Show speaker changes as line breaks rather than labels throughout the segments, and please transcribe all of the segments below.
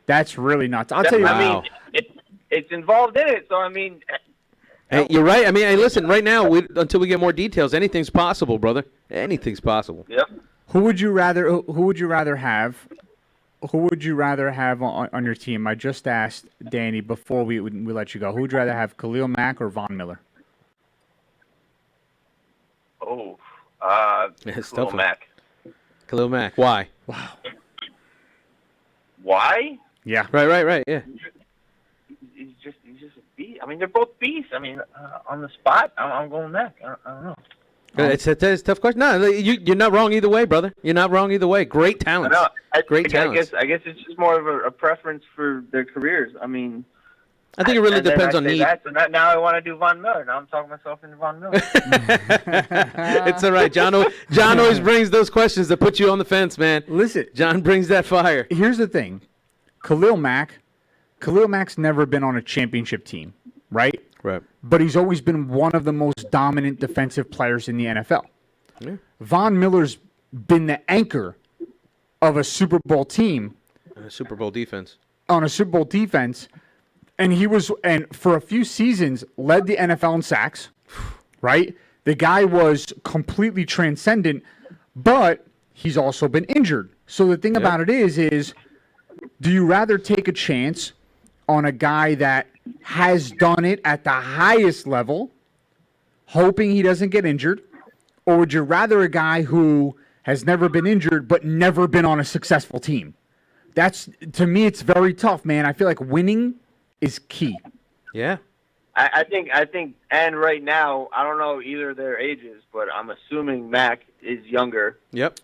That's really nuts. I'll tell you.
I mean, it's involved in it. So I mean,
Hey, you're right. I mean, hey, listen. Right now, until we get more details, anything's possible, brother. Anything's possible.
yep.
Who would you rather have? Who would you rather have on your team? I just asked Danny before we let you go. Who would you rather have, Khalil Mack or Von Miller?
Oh,
It's
Khalil
tough one.
Mack.
Khalil Mack. Why?
Why?
Yeah.
Right. Yeah.
He's just a beast. I mean, they're both beasts. I mean, on the spot, I'm going Mack. I don't know.
It's a tough question. No, you're not wrong either way, brother. You're not wrong either way. Great
I
talent.
know.
Great talent.
I guess it's just more of a preference for their careers. I mean,
I think it really
and then
depends
I
on
say
need.
that, so now I want to do Von Miller. Now I'm talking myself into Von Miller.
It's all right. John always brings those questions that put you on the fence, man.
Listen,
John brings that fire.
here's the thing. Khalil Mack's never been on a championship team, right?
Right.
But he's always been one of the most dominant defensive players in the NFL.
Yeah.
Von Miller's been the anchor of a Super Bowl team
Super Bowl defense.
on a Super Bowl defense, and for a few seasons led the NFL in sacks, right? The guy was completely transcendent, but he's also been injured. So the thing about it is do you rather take a chance on a guy that has done it at the highest level, hoping he doesn't get injured, or would you rather a guy who has never been injured but never been on a successful team? That's, to me, it's very tough, man. I feel like winning is key.
Yeah.
I think, and right now, I don't know either of their ages, but I'm assuming Mack is younger.
Yep.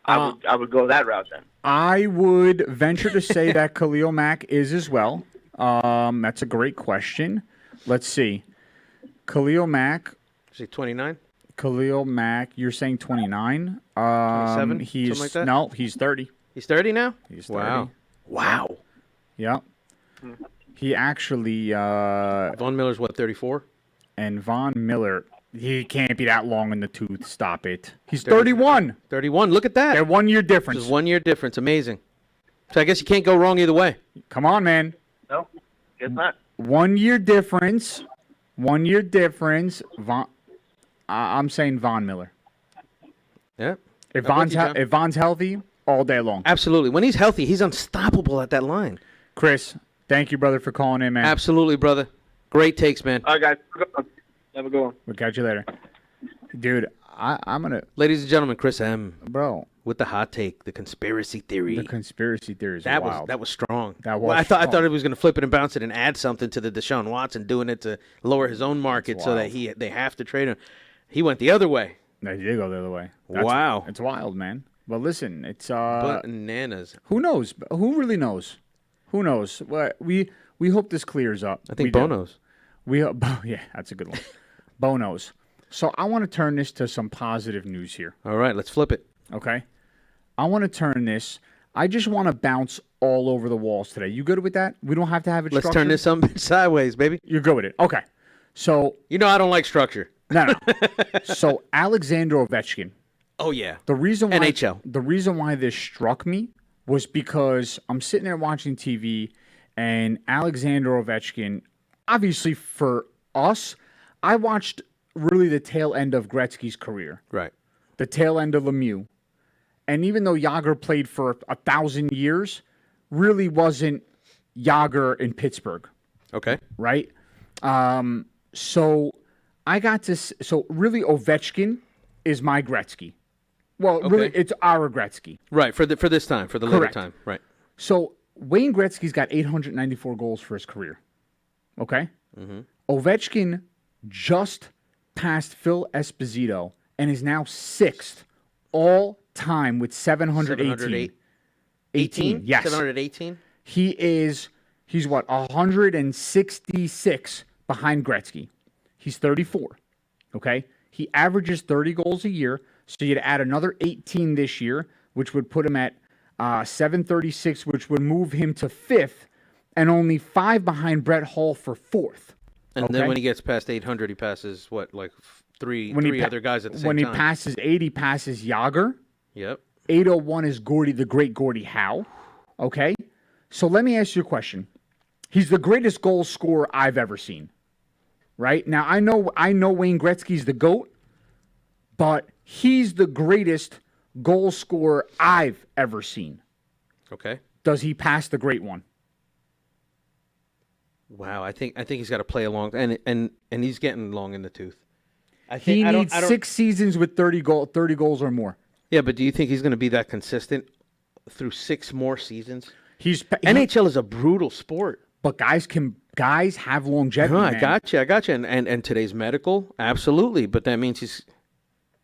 I would go that route then.
I would venture to say that Khalil Mack is as well. That's a great question. Let's see. Khalil Mack,
Is he 29?
you're saying 29?
27?
He's
Something like that?
No, he's 30.
He's 30 now?
He's 30.
Wow.
Yep. He actually
Von Miller's what, 34?
and Von Miller, he can't be that long in the tooth. Stop it. He's 31.
31. Look at that.
They're 1 year difference.
Just 1 year difference. Amazing. So I guess you can't go wrong either way.
Come on, man.
No, guess not.
1 year difference. 1 year difference. I'm saying Von Miller.
Yeah.
If
I'm with you, John.
If Von's healthy, all day long.
Absolutely. When he's healthy, he's unstoppable at that line.
Chris, thank you, brother, for calling in, man.
Absolutely, brother. Great takes, man.
All right, guys. Have a good one.
We'll catch you later. Dude, I'm going to...
Ladies and gentlemen, Chris M.
Bro,
with the hot take, the conspiracy theory.
the conspiracy theories
That
are
was
wild.
that was strong.
That was
Well, I thought
strong.
he was going to flip it and bounce it and add something to the Deshaun Watson, doing it to lower his own market so that
wild.
they have to trade him. He went the other way.
No, he did go the other way.
Wow.
It's wild, man. But listen, it's...
Bananas.
who knows? Who really knows? Who knows? Well, we hope this clears up.
I think
We do.
Bo knows.
Yeah, that's a good one. Bo knows. So I want to turn this to some positive news here.
All right, let's flip it.
Okay. I want to turn this. I just want to bounce all over the walls today. You good with that? We don't have to have it
Let's
structured?
turn this some sideways, baby.
You're good with it. Okay. So,
You know I don't like structure.
no. So, Alexander Ovechkin.
Oh, yeah.
The reason why
NHL.
The reason why this struck me was because I'm sitting there watching TV and Alexander Ovechkin, obviously for us, I watched really the tail end of Gretzky's career.
Right.
The tail end of Lemieux. And even though Yager played for 1,000 years, really wasn't Yager in Pittsburgh,
Okay.
right? So really Ovechkin is my Gretzky. Well, really,
Okay.
it's our Gretzky.
Right, for this time, for the later
Correct.
time. Right.
So Wayne Gretzky's got 894 goals for his career. Okay?
Mm-hmm.
Ovechkin just passed Phil Esposito and is now sixth all time with 718.
18?
Yes.
718?
He's what, 166 behind Gretzky. He's 34. Okay? He averages 30 goals a year, so you'd add another 18 this year, which would put him at 736, which would move him to fifth, and only 5 behind Brett Hull for fourth.
And
Okay.
then when he gets past 800, he passes, what, like three other guys at the same
when
time?
he passes 80, he passes Yager.
Yep.
801 is the great Gordie Howe. Okay? So let me ask you a question. He's the greatest goal scorer I've ever seen. Right? Now I know Wayne Gretzky's the GOAT, but he's the greatest goal scorer I've ever seen.
Okay.
Does he pass the great one?
Wow, I think he's got to play along, and he's getting long in the tooth.
He needs 6 seasons with 30 goals or more.
Yeah, but do you think he's going to be that consistent through 6 more seasons?
NHL
is a brutal sport.
But guys have longevity.
No, I
man.
got you. And today's medical, absolutely. But that means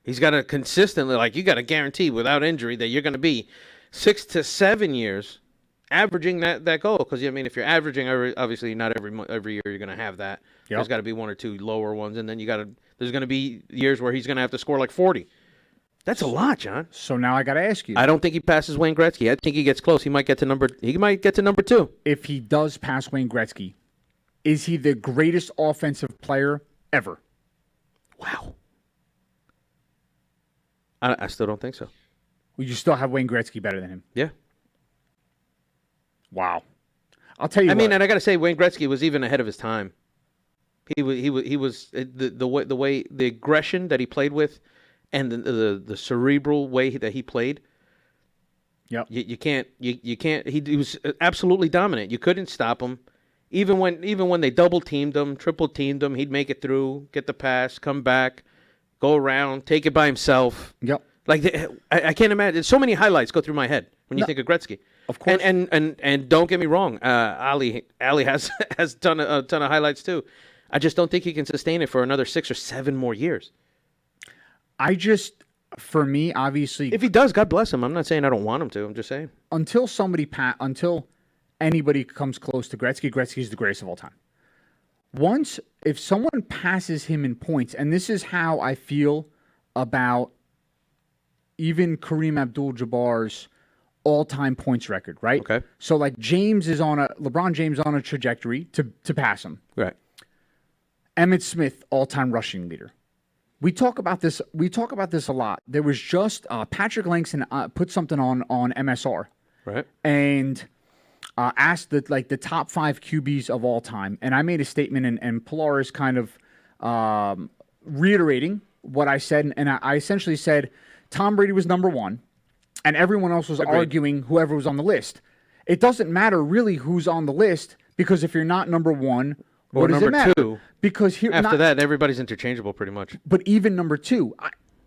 he's got to consistently, like, you got to guarantee without injury that you're going to be 6 to 7 years averaging that goal. Because I mean, if you're averaging, obviously not every year you're going to have that.
Yep.
There's got to be 1 or 2 lower ones, and then there's going to be years where he's going to have to score like 40. That's a lot, John.
So now I got to ask you.
I don't think he passes Wayne Gretzky. I think he gets close. He might get to number 2.
If he does pass Wayne Gretzky, is he the greatest offensive player ever?
Wow. I still don't think so.
Would you still have Wayne Gretzky better than him?
Yeah.
Wow. I'll tell you.
I mean, and I got to say, Wayne Gretzky was even ahead of his time. He was the aggression that he played with, and the cerebral way that he played.
Yep.
You can't. He was absolutely dominant. You couldn't stop him. Even when they double teamed him, triple teamed him, he'd make it through, get the pass, come back, go around, take it by himself.
Yep.
Like I can't imagine. So many highlights go through my head when you think of Gretzky.
Of course.
And don't get me wrong, Ali has done a ton of highlights too. I just don't think he can sustain it for another 6 or 7 more years.
For me, obviously,
If he does, God bless him. I'm not saying I don't want him to. I'm just saying.
until anybody comes close to Gretzky, Gretzky's the greatest of all time. If someone passes him in points, and this is how I feel about even Kareem Abdul-Jabbar's all-time points record, right?
Okay.
So like LeBron James on a trajectory to pass him.
Right.
Emmitt Smith, all-time rushing leader. We talk about this a lot. There was just Patrick Langston put something on MSR.
Right.
And asked the top 5 QBs of all time, and I made a statement, and Pilar is kind of reiterating what I said, and I essentially said Tom Brady was number 1, and everyone else was arguing whoever was on the list. It doesn't matter really who's on the list, because if you're not number 1, what does it matter?
Number 2,
because
after that, everybody's interchangeable pretty much.
But even number 2,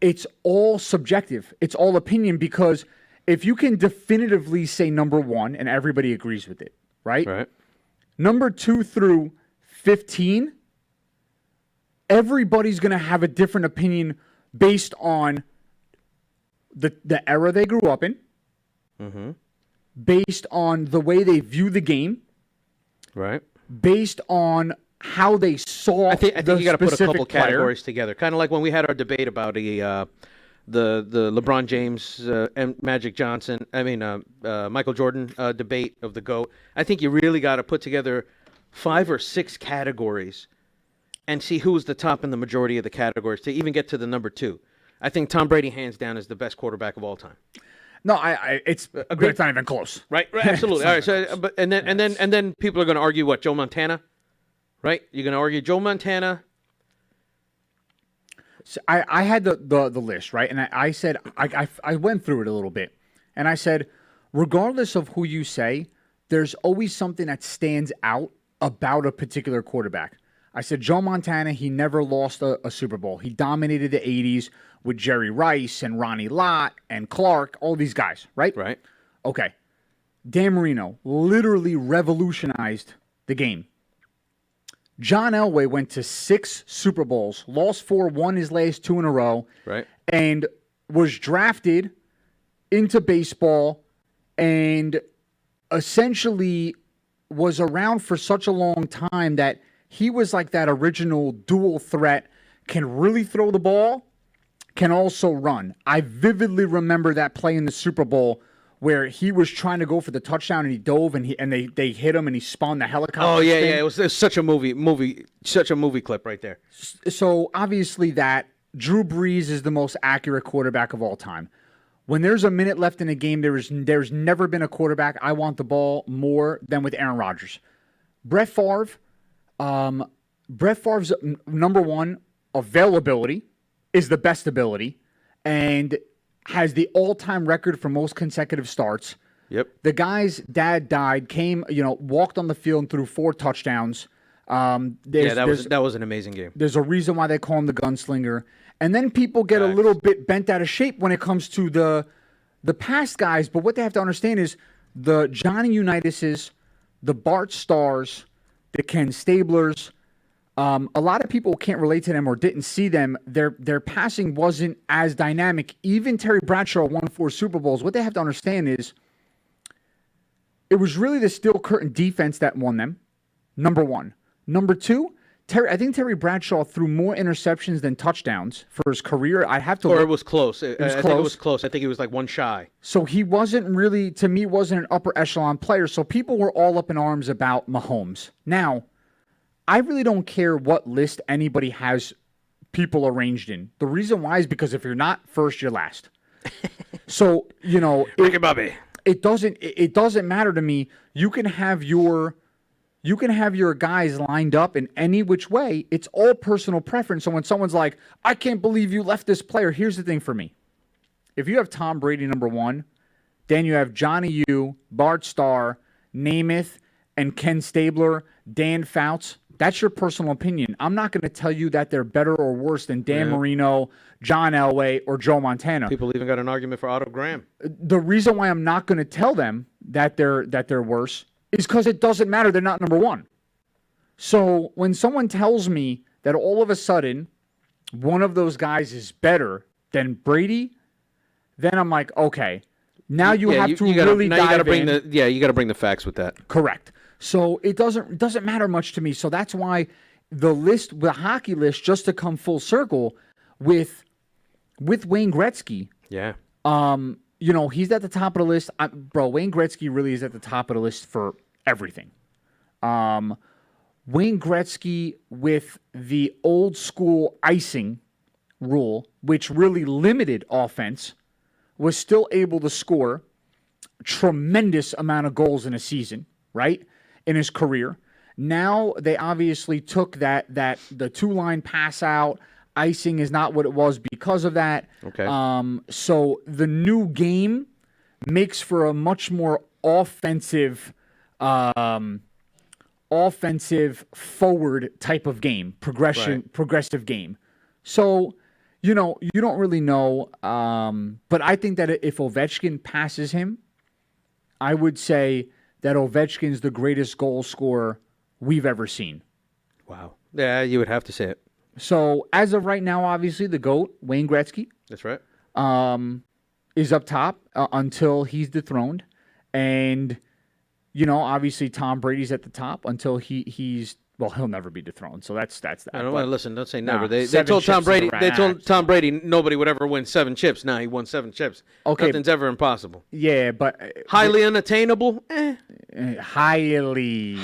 it's all subjective. It's all opinion, because if you can definitively say number 1 and everybody agrees with it, right?
Right.
Number 2 through 15, everybody's going to have a different opinion based on the era they grew up in, based on the way they view the game,
Right.
based on how they saw
I think you got to put a couple
player.
categories together, kind of like when we had our debate about the LeBron James and Magic Johnson. Michael Jordan debate of the GOAT. I think you really got to put together 5 or 6 categories and see who's the top in the majority of the categories to even get to the number 2. I think Tom Brady, hands down, is the best quarterback of all time.
No, it's not even close.
Right, absolutely. All right, so and then people are going to argue what, Joe Montana, right? You're going to argue Joe Montana.
So I had the list, right, and I said I went through it a little bit, and I said, regardless of who you say, there's always something that stands out about a particular quarterback. I said Joe Montana, he never lost a Super Bowl. He dominated the 80s with Jerry Rice and Ronnie Lott and Clark, all these guys, right?
Right.
Okay. Dan Marino literally revolutionized the game. John Elway went to 6 Super Bowls, lost 4, won his last 2 in a row,
Right.
and was drafted into baseball and essentially was around for such a long time that he was like that original dual threat, can really throw the ball, can also run. I vividly remember that play in the Super Bowl where he was trying to go for the touchdown and he dove and they hit him and he spun the helicopter.
Oh yeah,
thing.
yeah. It was such a movie clip right there.
So obviously that Drew Brees is the most accurate quarterback of all time. When there's a minute left in a game, there's never been a quarterback I want the ball more than with Aaron Rodgers. Brett Favre's number one availability is the best ability and has the all-time record for most consecutive starts.
Yep.
The guy's dad died, walked on the field and threw 4 touchdowns.
That was an amazing game.
There's a reason why they call him the gunslinger. And then people get a little bit bent out of shape when it comes to the past guys. But what they have to understand is the Johnny Unitas's, the Bart Starrs, the Ken Stablers. A lot of people can't relate to them or didn't see them. Their passing wasn't as dynamic. Even Terry Bradshaw won 4 Super Bowls. What they have to understand is it was really the Steel Curtain defense that won them, number one. Number two, I think Terry Bradshaw threw more interceptions than touchdowns for his career. I have to
Or
look.
it was close. I
close.
think it was close. I think he was like 1 shy.
So he wasn't really, to me, wasn't an upper echelon player. So people were all up in arms about Mahomes. Now, I really don't care what list anybody has people arranged in. The reason why is because if you're not first, you're last. So,
Ricky Bobby.
it doesn't matter to me. You can have your guys lined up in any which way. It's all personal preference. So when someone's like, I can't believe you left this player. Here's the thing for me. If you have Tom Brady number one, then you have Johnny U, Bart Starr, Namath, and Ken Stabler, Dan Fouts. That's your personal opinion. I'm not going to tell you that they're better or worse than Dan Marino, John Elway, or Joe Montana.
People even got an argument for Otto Graham.
The reason why I'm not going to tell them that they're worse is because it doesn't matter. They're not number one. So when someone tells me that all of a sudden one of those guys is better than Brady, then I'm like, okay, now you have to really dive in.
You got to bring the facts with that.
Correct. So it doesn't matter much to me. So that's why the hockey list, just to come full circle with Wayne Gretzky.
Yeah.
He's at the top of the list. Wayne Gretzky really is at the top of the list for everything. Wayne Gretzky with the old school icing rule, which really limited offense, was still able to score tremendous amount of goals in a season, right? In his career. Now they obviously took that the 2-line pass out. Icing is not what it was because of that.
Okay.
So the new game makes for a much more offensive forward type of game, progressive game. So, you don't really know. But I think that if Ovechkin passes him, I would say that Ovechkin's the greatest goal scorer we've ever seen.
Wow. Yeah, you would have to say it.
So as of right now, obviously the GOAT, Wayne Gretzky,
That's right.
is up top until he's dethroned. And, obviously Tom Brady's at the top until he's he'll never be dethroned. So that's that.
I don't want to listen. Don't say never.
Nah,
They
7
told Tom
chips is a
Brady.
wrap.
They told Tom Brady nobody would ever win 7 chips. Now he won 7 chips.
Okay.
Nothing's ever impossible.
Yeah, but
Highly unattainable.
highly.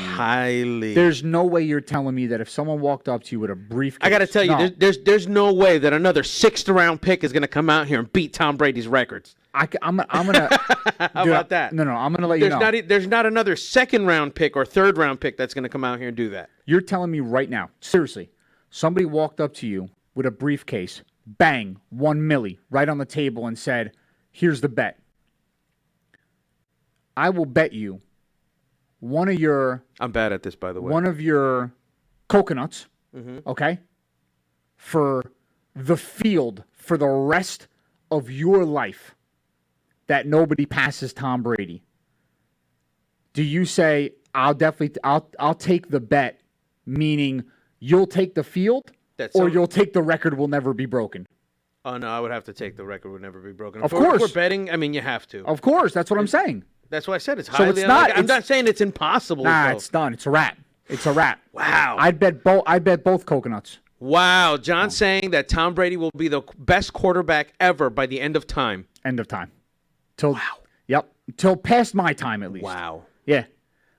There's no way you're telling me that if someone walked up to you with a briefcase.
I got to tell you, there's no way that another 6th round pick is going to come out here and beat Tom Brady's records.
I'm gonna.
How about that?
No, I'm gonna let you know.
There's not another 2nd round pick or 3rd round pick that's going to come out here and do that.
You're telling me right now, seriously, somebody walked up to you with a briefcase, bang, 1 milli right on the table and said, here's the bet. I will bet you
I'm bad at this, by the way.
one of your coconuts, okay, for the field for the rest of your life that nobody passes Tom Brady. Do you say, I'll take the bet, meaning you'll take the field, or you'll take the record will never be broken?
Oh, no, I would have to take the record would never be broken.
Of course.
If we're betting, I mean, you have to.
Of course, that's what I'm saying.
That's why I said it's
So
highly
it's not-
I'm not saying it's impossible.
Nah,
though.
it's done. It's a wrap. It's a wrap.
Wow.
I'd bet both coconuts.
Wow. John's saying that Tom Brady will be the best quarterback ever by the end of time.
End of time. Yep. Till past my time, at least.
Wow.
Yeah.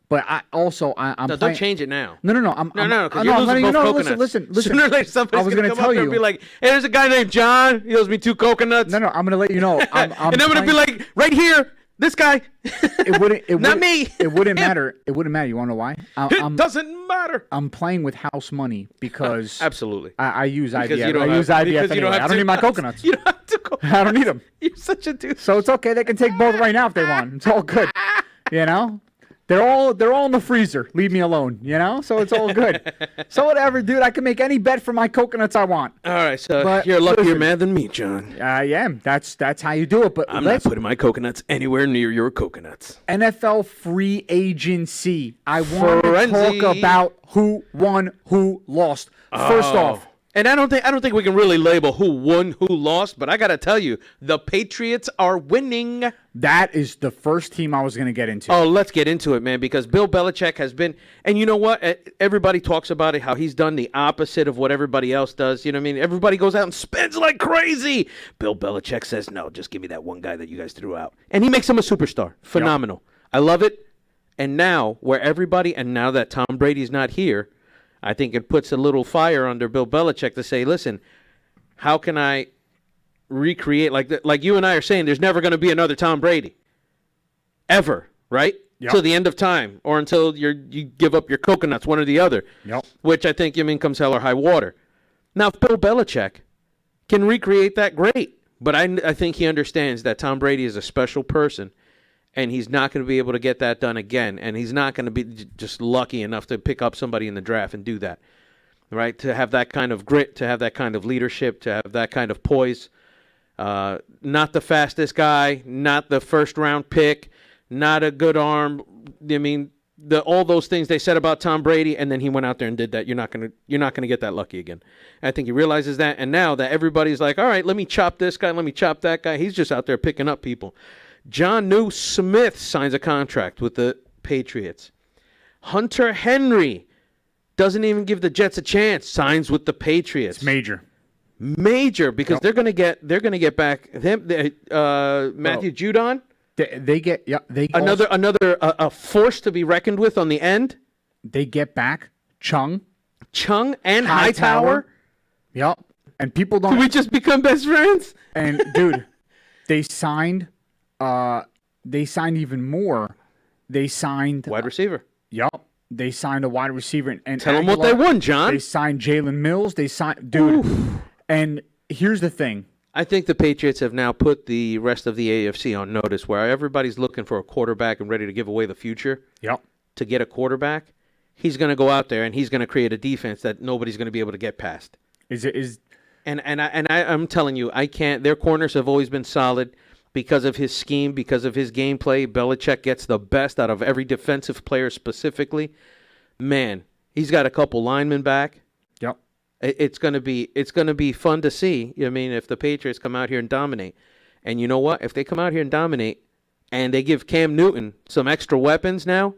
But I'm
No,
playing.
don't change it now.
No.
No, because
I'm
you're
letting
losing
you
both
know.
coconuts.
Listen.
Sooner or later, somebody's
I was
gonna
gonna
come
tell
up there
you.
and be like, "Hey, there's a guy named John. He owes me 2 coconuts."
No. I'm gonna let you know. I'm
and I'm gonna be
playing-
like, "Right here, this guy."
it wouldn't.
Not me.
It wouldn't matter. It wouldn't matter. You want to know why?
It doesn't matter.
I'm playing with house money because
Absolutely.
I use
Because
IVF.
you don't
I use
have-
IVF
because you don't
anyway.
have
I don't
to-
need my coconuts.
You don't have to go.
I don't need them.
You're such a dude.
So it's okay. They can take both right now if they want. It's all good. You know? They're all in the freezer. Leave me alone, you know? So it's all good. So whatever, dude. I can make any bet for my coconuts I want.
All right, so
But
you're a luckier
listen.
man than me, John.
I am. That's how you do it. But
I'm not
let's
putting my coconuts anywhere near your coconuts.
NFL free agency. I want to
Frenzy.
talk about who won, who lost. First off,
And I don't think we can really label who won, who lost, but I got to tell you, the Patriots are winning.
that is the first team I was going to get into.
Oh, let's get into it, man, because Bill Belichick has been, and you know what? Everybody talks about it, how he's done the opposite of what everybody else does. You know what I mean? Everybody goes out and spends like crazy. Bill Belichick says, no, just give me that one guy that you guys threw out. And he makes him a superstar. Phenomenal. I love it. And now, now that Tom Brady's not here, I think it puts a little fire under Bill Belichick to say, listen, how can I recreate, like you and I are saying, there's never going to be another Tom Brady. Ever, right?
Yep.
Till the end of time, or until you give up your coconuts, one or the other.
Yep.
Which I think, comes hell or high water. Now, if Bill Belichick can recreate that, great. But I think he understands that Tom Brady is a special person, and he's not going to be able to get that done again. And he's not going to be just lucky enough to pick up somebody in the draft and do that, right? To have that kind of grit, to have that kind of leadership, to have that kind of poise. Not the fastest guy, not the first-round pick, not a good arm. I mean, all those things they said about Tom Brady, and then he went out there and did that. You're not gonna get that lucky again. I think he realizes that, and now that everybody's like, all right, let me chop this guy, let me chop that guy. He's just out there picking up people. Jonnu Smith signs a contract with the Patriots. Hunter Henry doesn't even give the Jets a chance. Signs with the Patriots.
It's major.
Major, because they're gonna get back him, Matthew Judon.
They get
Another a force to be reckoned with on the end.
they get back Chung.
And Hightower.
Yep. And people don't.
Did we just become best friends?
And dude, they signed even more. They signed
Wide receiver.
Yep. They signed a wide receiver and
Tell them what they won, John.
They signed Jalen Mills. They signed dude. And here's the thing.
I think the Patriots have now put the rest of the AFC on notice, where everybody's looking for a quarterback and ready to give away the future.
Yep.
To get a quarterback, he's going to go out there and he's going to create a defense that nobody's going to be able to get past. I'm telling you, I can't. Their corners have always been solid because of his scheme, because of his gameplay. Belichick gets the best out of every defensive player specifically. Man, he's got a couple linemen back.
Yep.
It's gonna be fun to see. I mean, if the Patriots come out here and dominate, and you know what? If they come out here and dominate, and they give Cam Newton some extra weapons now,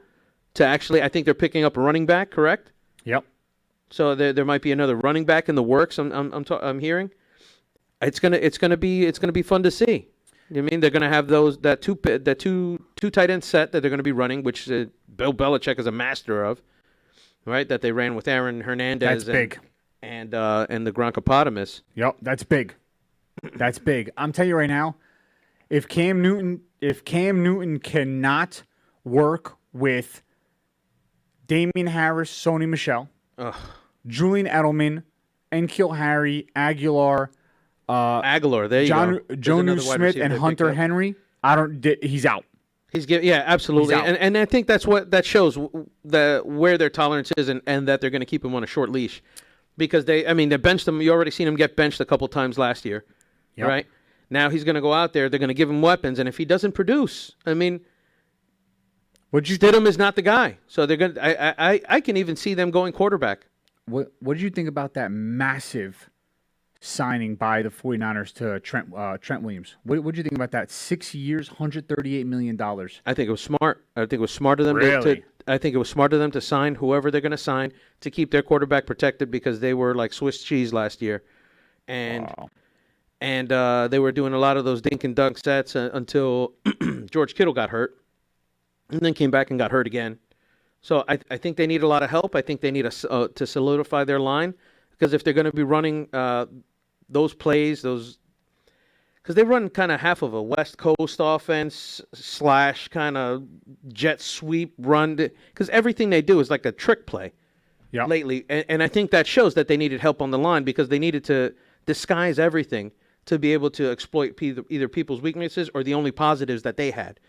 to actually, I think they're picking up a running back, correct?
Yep.
So there might be another running back in the works. I'm hearing. It's gonna be fun to see. I mean, they're gonna have that two tight end set that they're gonna be running, which Bill Belichick is a master of, right? That they ran with Aaron Hernandez.
That's big.
And the Gronkopotamus.
Yep, that's big. That's big. I'm telling you right now, if Cam Newton cannot work with Damian Harris, Sony Michel, Julian Edelman, N'Keal Harry, Aguilar,
Aguilar, there you go.
Jonnu Smith, and Hunter Henry, he's out.
Absolutely,
He's out.
and I think that shows where their tolerance is, and that they're going to keep him on a short leash. Because they benched him. You already seen him get benched a couple times last year, right? Now he's going to go out there. They're going to give him weapons, and if he doesn't produce, Stidham is not the guy. So they're going. I can even see them going quarterback.
What did you think about that massive signing by the 49ers to Trent Williams? What did you think about that? 6 years, $138 million.
I think it was smart. I think it was smart of them
Really?
I think it was smart of them to sign whoever they're going to sign to keep their quarterback protected, because they were like Swiss cheese last year, and they were doing a lot of those dink and dunk sets until George Kittle got hurt, and then came back and got hurt again, So I think they need a lot of help. I think they need to solidify their line, because if they're going to be running those plays, because they run kind of half of a West Coast offense / kind of jet sweep run, because everything they do is like a trick play lately. And I think that shows that they needed help on the line, because they needed to disguise everything to be able to exploit either people's weaknesses or the only positives that they had,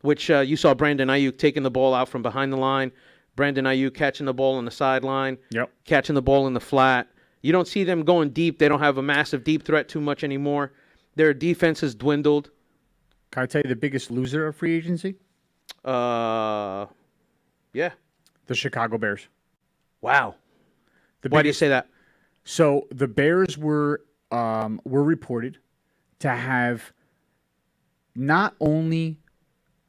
which you saw Brandon Ayuk taking the ball out from behind the line, Brandon Ayuk catching the ball on the sideline, catching the ball in the flat. You don't see them going deep. They don't have a massive deep threat too much anymore. Their defense has dwindled.
Can I tell you the biggest loser of free agency?
Yeah.
The Chicago Bears.
Wow. Why do you say that?
So the Bears were reported to have not only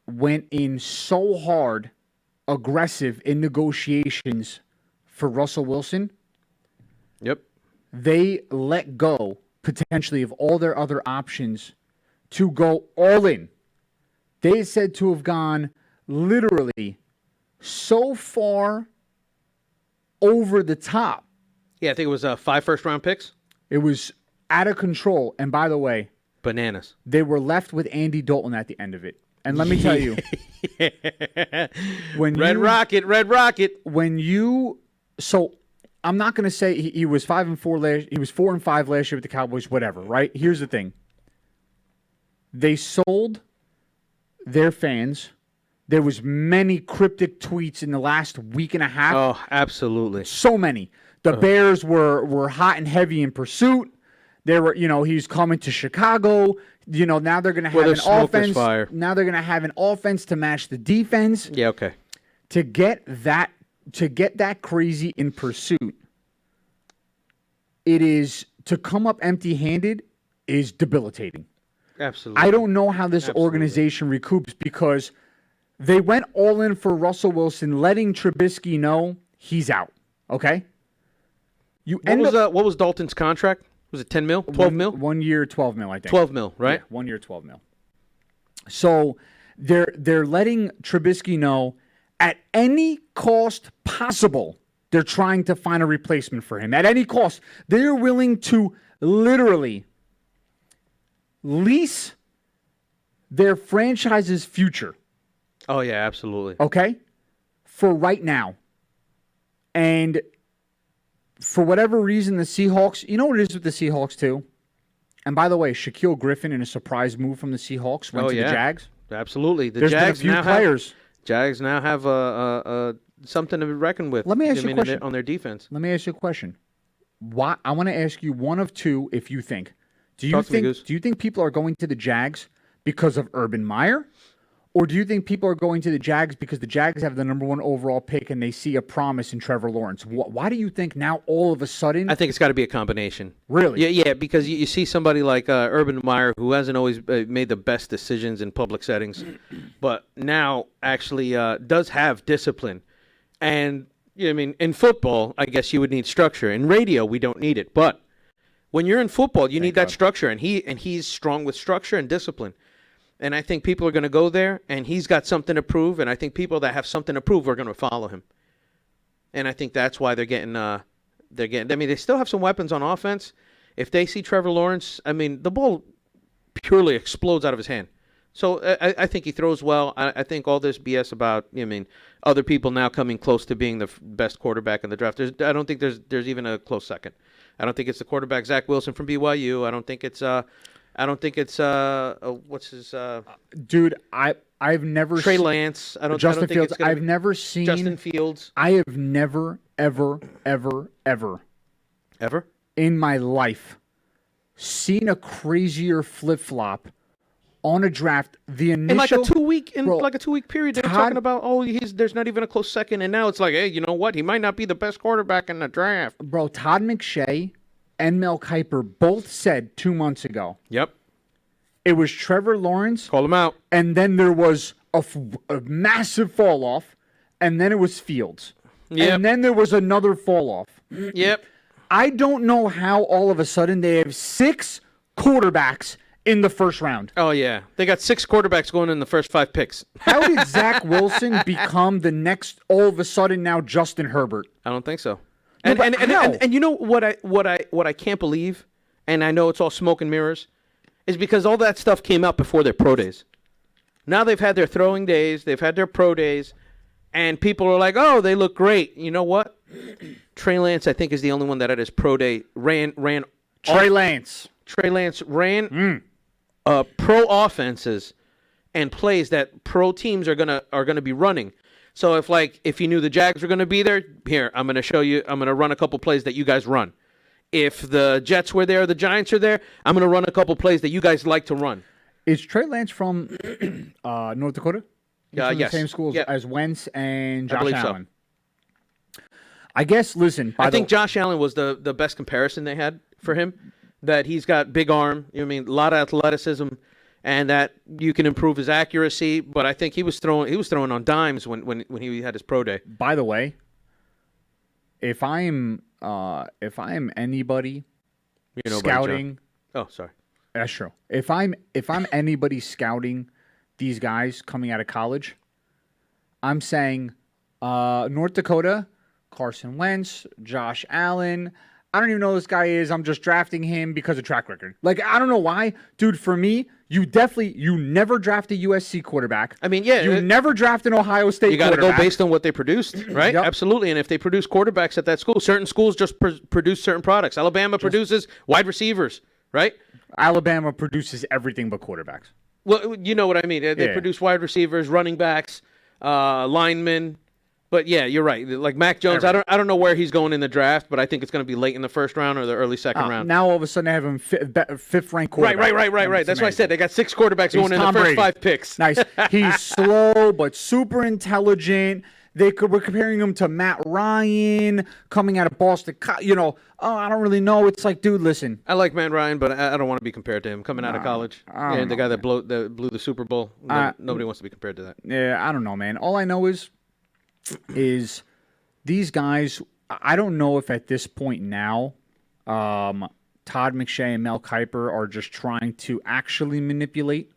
went in so hard, aggressive in negotiations for Russell Wilson.
Yep.
They let go potentially of all their other options to go all in. They said to have gone literally so far over the top.
Yeah, I think it was 5 first-round picks.
It was out of control. And by the way,
Bananas.
they were left with Andy Dalton at the end of it. And let me tell you,
Red Rocket.
So I'm not going to say he was 5-4 he was 4-5 last year with the Cowboys, whatever, right? Here's the thing. They sold their fans. There was many cryptic tweets in the last week and a half.
Oh, absolutely.
So many. The Bears were hot and heavy in pursuit. They were, he's coming to Chicago. Now they're going to have an offense.
Fire.
Now they're going to have an offense to match the defense.
Yeah, okay.
To get that crazy in pursuit, it is to come up empty-handed is debilitating.
Absolutely.
I don't know how this organization recoups, because they went all in for Russell Wilson, letting Trubisky know he's out. Okay?
What was Dalton's contract? Was it 10 mil? 12 mil?
1 year, 12 mil, I think.
12 mil, right?
Yeah, 1 year, 12 mil. So they're letting Trubisky know at any cost possible, they're trying to find a replacement for him. At any cost. They're willing to literally lease their franchise's future.
Oh, yeah, absolutely.
Okay? For right now. And for whatever reason, the Seahawks, you know what it is with the Seahawks, too? And by the way, Shaquille Griffin, in a surprise move from the Seahawks, went to the Jags.
Absolutely.
There's been a few players.
Jags now have something to reckon with.
Let me ask you a question.
On their defense.
Let me ask you a question. I want to ask you one of two if you think. Do you think people are going to the Jags because of Urban Meyer? Or do you think people are going to the Jags because the Jags have the number 1 overall pick and they see a promise in Trevor Lawrence? Why do you think now all of a sudden?
I think it's got to be a combination.
Really?
Yeah, because you see somebody like Urban Meyer, who hasn't always made the best decisions in public settings, but now actually does have discipline. And, in football, I guess you would need structure. In radio, we don't need it. But when you're in football, you need that structure, and he's strong with structure and discipline. And I think people are going to go there, and he's got something to prove, and I think people that have something to prove are going to follow him. And I think that's why they're getting. They still have some weapons on offense. If they see Trevor Lawrence, the ball purely explodes out of his hand. So I think he throws well. I think all this BS about other people now coming close to being the best quarterback in the draft. I don't think there's even a close second. I don't think it's the quarterback Zach Wilson from BYU. I don't think it's what's his
dude, I've never
Trey Lance. I don't
Justin
think
Fields.
It's
I've never seen
Justin Fields.
I have never ever in my life seen a crazier flip-flop on a draft. The initial
in like a 2 week period, they were talking about there's not even a close second, and now it's like, hey, you know what? He might not be the best quarterback in the draft.
Bro, Todd McShay and Mel Kiper both said 2 months ago.
Yep.
It was Trevor Lawrence.
Call him out.
And then there was a massive fall off, and then it was Fields. Yep. And then there was another fall off.
Yep.
I don't know how all of a sudden they have 6 quarterbacks in the first round.
Oh yeah, they got 6 quarterbacks going in the first 5 picks.
How did Zach Wilson become the next, all of a sudden now, Justin Herbert?
I don't think so.
No,
And
but how?
and you know what I can't believe, and I know it's all smoke and mirrors, is because all that stuff came out before their pro days. Now they've had their throwing days, they've had their pro days, and people are like, "Oh, they look great." You know what? Trey Lance, I think, is the only one that at his pro day ran.
Trey Lance.
Trey Lance ran pro offenses and plays that pro teams are gonna be running. So if you knew the Jags were gonna be there, here I'm gonna show you. I'm gonna run a couple plays that you guys run. If the Jets were there, the Giants are there, I'm gonna run a couple plays that you guys like to run.
Is Trey Lance from North Dakota? He's from
Yes.
the same school
Yep.
as Wentz and
I
Josh
believe so.
Allen. I guess, listen,
I think Josh Allen was the best comparison they had for him. That he's got big arm, a lot of athleticism, and that you can improve his accuracy. But I think he was throwing on dimes when he had his pro day.
by the way, if I'm anybody
You know, Buddy John.
scouting,
Oh, sorry.
that's true. If I'm anybody scouting these guys coming out of college, I'm saying North Dakota, Carson Wentz, Josh Allen. I don't even know who this guy is. I'm just drafting him because of track record. Like, I don't know why. Dude, for me, you never draft a USC quarterback.
I mean, yeah,
You never draft an Ohio State
you got to
quarterback.
go based on what they produced, right?
Yep.
Absolutely. And if they produce quarterbacks at that school, certain schools just produce certain products. Alabama produces wide receivers, right?
Alabama produces everything but quarterbacks.
Well, you know what I mean. They
Yeah.
produce wide receivers, running backs, linemen. But yeah, you're right. Like Mac Jones, I don't know where he's going in the draft, but I think it's going to be late in the first round or the early second round.
Now all of a sudden they have him fifth ranked quarterback.
Right. That's why I said they got 6 quarterbacks going in the
Tom
first
Brady.
5 picks.
Nice. He's slow but super intelligent. We're comparing him to Matt Ryan coming out of Boston. I don't really know. It's like, dude, listen.
I like Matt Ryan, but I don't want to be compared to him coming out of college.
I don't
The guy that blew the Super Bowl. Nobody wants to be compared to that.
Yeah, I don't know, man. All I know is these guys. I don't know if at this point now, Todd McShay and Mel Kiper are just trying to actually manipulate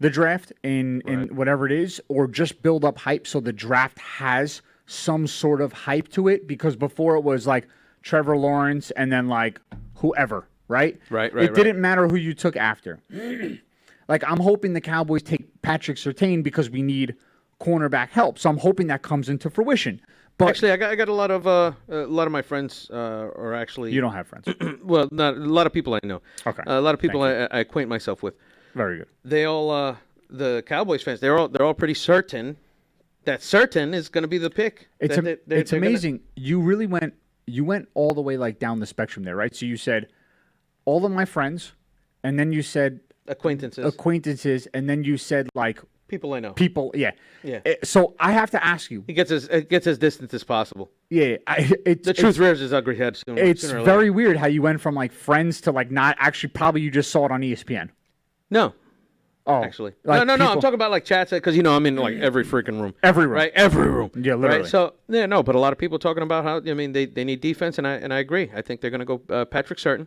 the draft in whatever it is, or just build up hype so the draft has some sort of hype to it. Because before it was like Trevor Lawrence and then like whoever, right?
Right.
It didn't matter who you took after. Like, I'm hoping the Cowboys take Patrick Surtain because we need cornerback help. So I'm hoping that comes into fruition. But
Actually, I got a lot of my friends are actually
you don't have friends.
well, not a lot of people I know.
Okay.
A lot of people
Thank
I acquaint myself with.
Very good.
They all the Cowboys fans. They're all pretty certain that Certain is going to be the pick.
It's
That they're gonna-
amazing. You really went all the way like down the spectrum there, right? So you said all of my friends, and then you said acquaintances, and then you said like
people I know.
people. Yeah.
Yeah.
So I have to ask you.
He gets as distant as possible.
Yeah.
The truth rears its ugly head sooner.
It's
sooner or
very
later.
weird how you went from like friends to like not actually. Probably you just saw it on ESPN.
No,
Oh,
actually,
like
no. I'm
people-
talking about like chats because I'm in like every freaking room.
Every room.
Right, every room.
Yeah, literally.
Right? So but a lot of people talking about how they need defense, and I agree. I think they're going to go Patrick Surtain.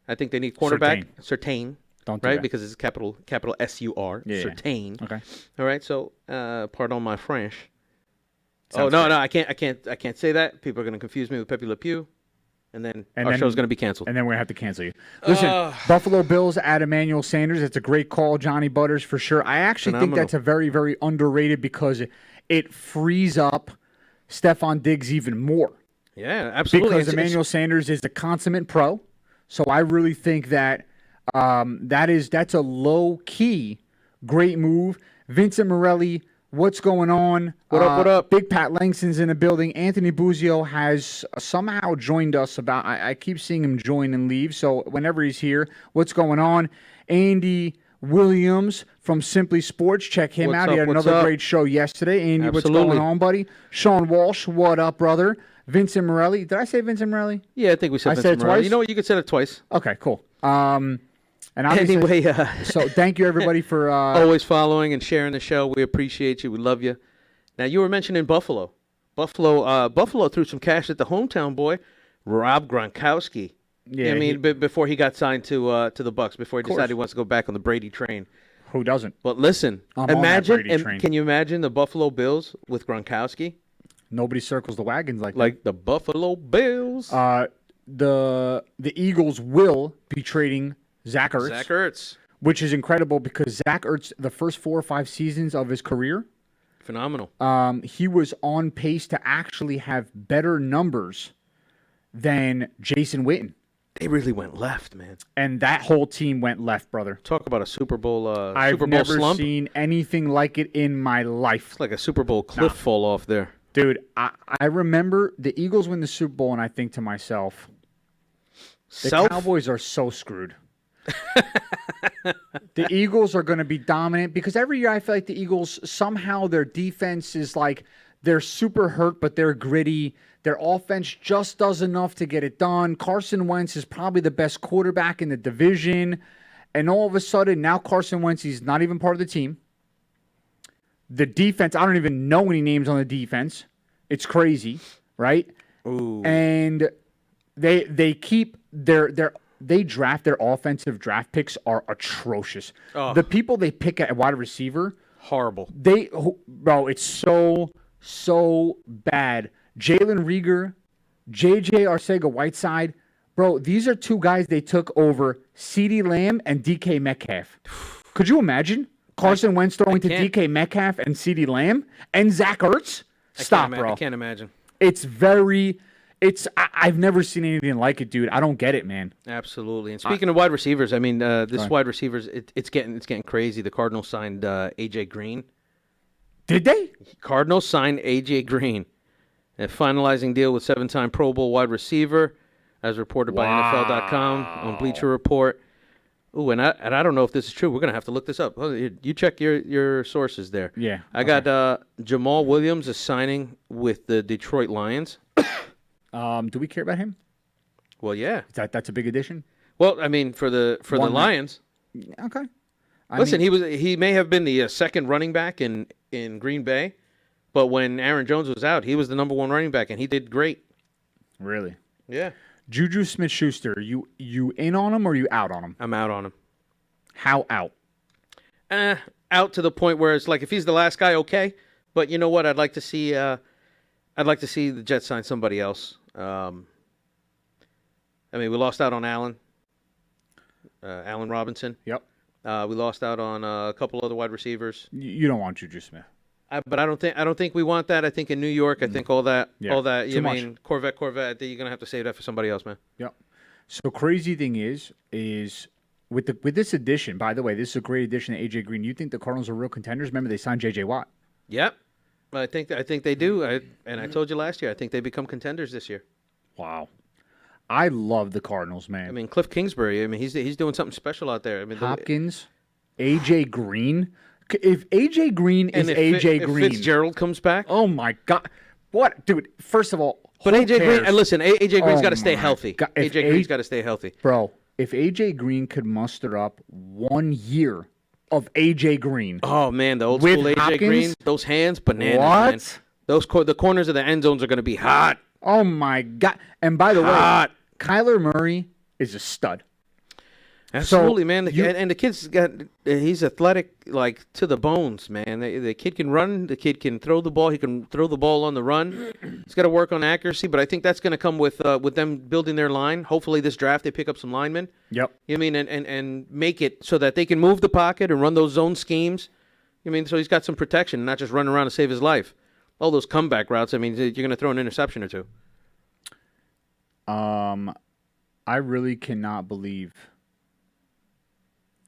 I think they need cornerback Surtain.
Don't do
right
that.
because it's capital SUR
Yeah.
Surtain.
Okay.
All right. So pardon my French.
Sounds
no,
great.
no, I can't say that. People are going to confuse me with Pepe Le Pew, and then our
then-
show's going to be canceled.
And then we're gonna have to cancel you. Listen, Buffalo Bills add Emmanuel Sanders. It's a great call, Johnny Butters, for sure. I actually think
Phenomenal.
that's a very, very underrated because it frees up Stephon Diggs even more.
Yeah, absolutely.
Because
It's-
Emmanuel Sanders is a consummate pro. So I really think that that's a low key great move. Vincent Morelli, what's going on?
What up, what up?
Big Pat Langston's in the building. Anthony Buzio has somehow joined us I keep seeing him join and leave. So whenever he's here, what's going on? Andy Williams from Simply Sports. Check him
What's
out.
up,
He had
what's
another
up?
great show yesterday. Andy, what's
Absolutely.
going on, buddy? Sean Walsh, what up, brother? Vincent Morelli. Did I say Vincent Morelli?
Yeah, I think we said
I
Vincent
said it
Morelli.
twice?
You know what? You could say it twice.
Okay, cool. And obviously,
Anyway,
so thank you everybody for
always following and sharing the show. We appreciate you. We love you. Now, you were mentioning Buffalo. Buffalo threw some cash at the hometown boy, Rob Gronkowski.
Yeah,
I mean, before he got signed to the Bucks, before he decided he wants to go back on the Brady train.
who doesn't?
But listen,
I'm on that
imagine,
Brady train.
can you imagine the Buffalo Bills with Gronkowski?
Nobody circles the wagons like that.
Like the Buffalo Bills.
The Eagles will be trading Zach Ertz,
Zach Ertz.
which is incredible because Zach Ertz, the first 4 or 5 seasons of his career,
Phenomenal.
he was on pace to actually have better numbers than Jason Witten.
They really went left, man.
And that whole team went left, brother.
Talk about a Super Bowl
I've
Super Bowl
never
slump.
seen anything like it in my life.
It's like a Super Bowl cliff fall off there.
Dude, I remember the Eagles win the Super Bowl, and I think to myself, the Cowboys are so screwed. The Eagles are going to be dominant because every year I feel like the Eagles, somehow their defense is like they're super hurt, but they're gritty. Their offense just does enough to get it done. Carson Wentz is probably the best quarterback in the division. And all of a sudden, now Carson Wentz, he's not even part of the team. The defense, I don't even know any names on the defense. It's crazy, right?
Ooh.
And they keep they draft their offensive draft picks are atrocious.
Oh.
The people they pick at wide receiver,
Horrible.
bro, it's so bad. Jalen Reagor, JJ Arcega-Whiteside, bro, these are 2 guys they took over CeeDee Lamb and DK Metcalf. Could you imagine Carson Wentz throwing to
can't.
DK Metcalf and CeeDee Lamb and Zach Ertz? Stop, bro.
I can't imagine.
I've never seen anything like it, dude. I don't get it, man.
Absolutely. And speaking of wide receivers, I mean, wide receivers, it's getting crazy. The Cardinals signed AJ Green.
Did they?
Cardinals signed AJ Green, a finalizing deal with 7-time Pro Bowl wide receiver, as reported by NFL.com on Bleacher Report. Ooh, and I don't know if this is true. We're gonna have to look this up. Oh, you check your sources there.
Yeah.
I got Jamal Williams is signing with the Detroit Lions.
Do we care about him?
Well, yeah.
That's a big addition.
Well, I mean, for the Lions.
Okay.
Listen, he may have been the second running back in Green Bay, but when Aaron Jones was out, he was the number 1 running back, and he did great.
Really?
Yeah.
Juju Smith-Schuster, you in on him or you out on him?
I'm out on him.
How out?
Out to the point where it's like if he's the last guy, okay. But you know what? I'd like to see the Jets sign somebody else. I mean, we lost out on Allen Robinson.
Yep.
We lost out on a couple other wide receivers.
You don't want Juju Smith.
But I don't think we want that. I think in New York, I think all that.
Too much.
mean Corvette. I think you're gonna have to save that for somebody else, man.
Yep. So crazy thing is with this addition. By the way, this is a great addition to AJ Green. You think the Cardinals are real contenders? Remember they signed JJ Watt.
Yep. I think they do. I told you last year. I think they become contenders this year.
Wow. I love the Cardinals, man.
I mean, Cliff Kingsbury. I mean, he's doing something special out there. I mean,
Hopkins, AJ Green. If AJ Green is AJ Green,
if Fitzgerald comes back.
oh my God, what, dude? First of all,
But
who
AJ Green,
cares?
and listen, AJ Green's
Oh
got to stay
my
healthy.
God. If
AJ Green's got to stay healthy.
Bro, if AJ Green could muster up 1 year of AJ Green,
Oh man, the old
With
school AJ
Hopkins?
Green, those hands, bananas,
What?
man. Those the corners of the end zones are going to be hot.
oh my God! And by the
Hot.
way, Kyler Murray is a stud.
Absolutely, man.
you-
And the kid's he's athletic like to the bones, man. The kid can run. The kid can throw the ball. He can throw the ball on the run. He's got to work on accuracy, but I think that's going to come with them building their line. Hopefully, this draft they pick up some linemen.
Yep.
You mean and make it so that they can move the pocket and run those zone schemes. You mean so he's got some protection, not just running around to save his life. All those comeback routes. I mean, you're going to throw an interception or two.
I really cannot believe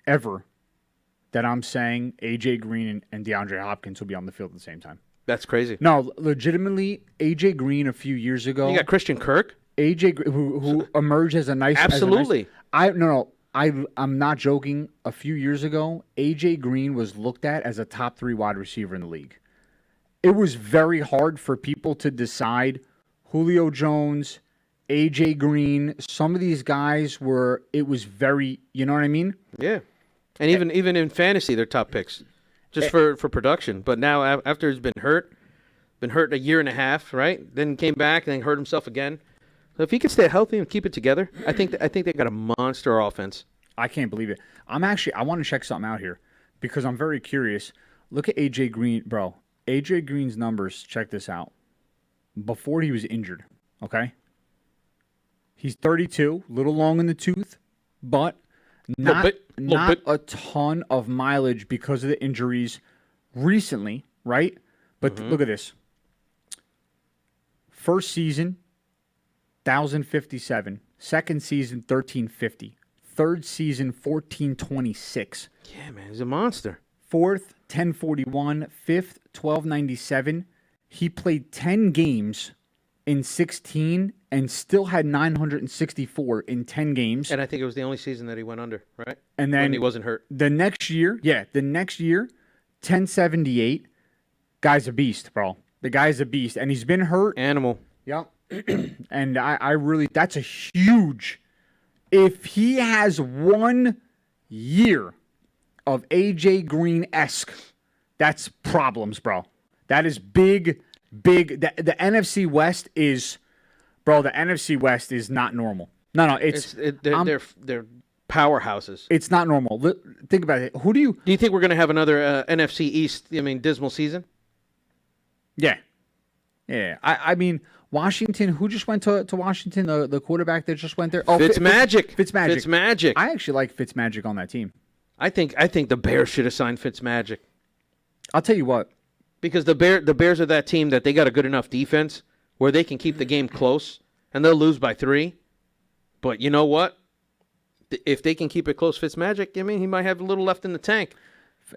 ever that I'm saying AJ Green and DeAndre Hopkins will be on the field at the same time.
That's crazy.
No, legitimately, AJ Green a few years ago.
You got Christian Kirk.
AJ who emerged as a nice
Absolutely.
I'm not joking. A few years ago, AJ Green was looked at as a top 3 wide receiver in the league. It was very hard for people to decide Julio Jones, AJ Green. Some of these guys were. It was very. You know what I mean?
Yeah, and even in fantasy, they're top picks, just for production. But now after he's been hurt a year and a half, right? Then came back and then hurt himself again. So if he can stay healthy and keep it together, I think they got a monster offense.
I can't believe it. I want to check something out here because I'm very curious. Look at AJ Green, bro. AJ Green's numbers, check this out. Before he was injured, okay? He's 32, a little long in the tooth, but not a ton of mileage because of the injuries recently, right? But look at this. First season, 1,057. Second season, 1,350. Third season, 1,426.
Yeah, man, he's a monster.
Fourth, 1041. Fifth, 1297. He played 10 games in 16 and still had 964 in 10 games.
And I think it was the only season that he went under, right?
And then
when he wasn't hurt.
The next year, 1078. Guy's a beast, bro. The guy's a beast. And he's been hurt.
Animal.
Yep. And I really, that's a huge, if he has 1 year of AJ Green-esque, that's problems, bro. That is big. The NFC West is, bro, the NFC West is not normal. No,
they're powerhouses.
It's not normal. Think about it. Who do you...
Do you think we're going to have another NFC East, dismal season?
Yeah. I mean, Washington, who just went to Washington? The quarterback that just went there? Oh,
Fitzmagic.
Fitzmagic. I actually like Fitzmagic on that team.
I think the Bears should have signed Fitzmagic.
I'll tell you what.
Because the Bears are that team that they got a good enough defense where they can keep the game close, and they'll lose by 3. But you know what? If they can keep it close, Fitzmagic, he might have a little left in the tank.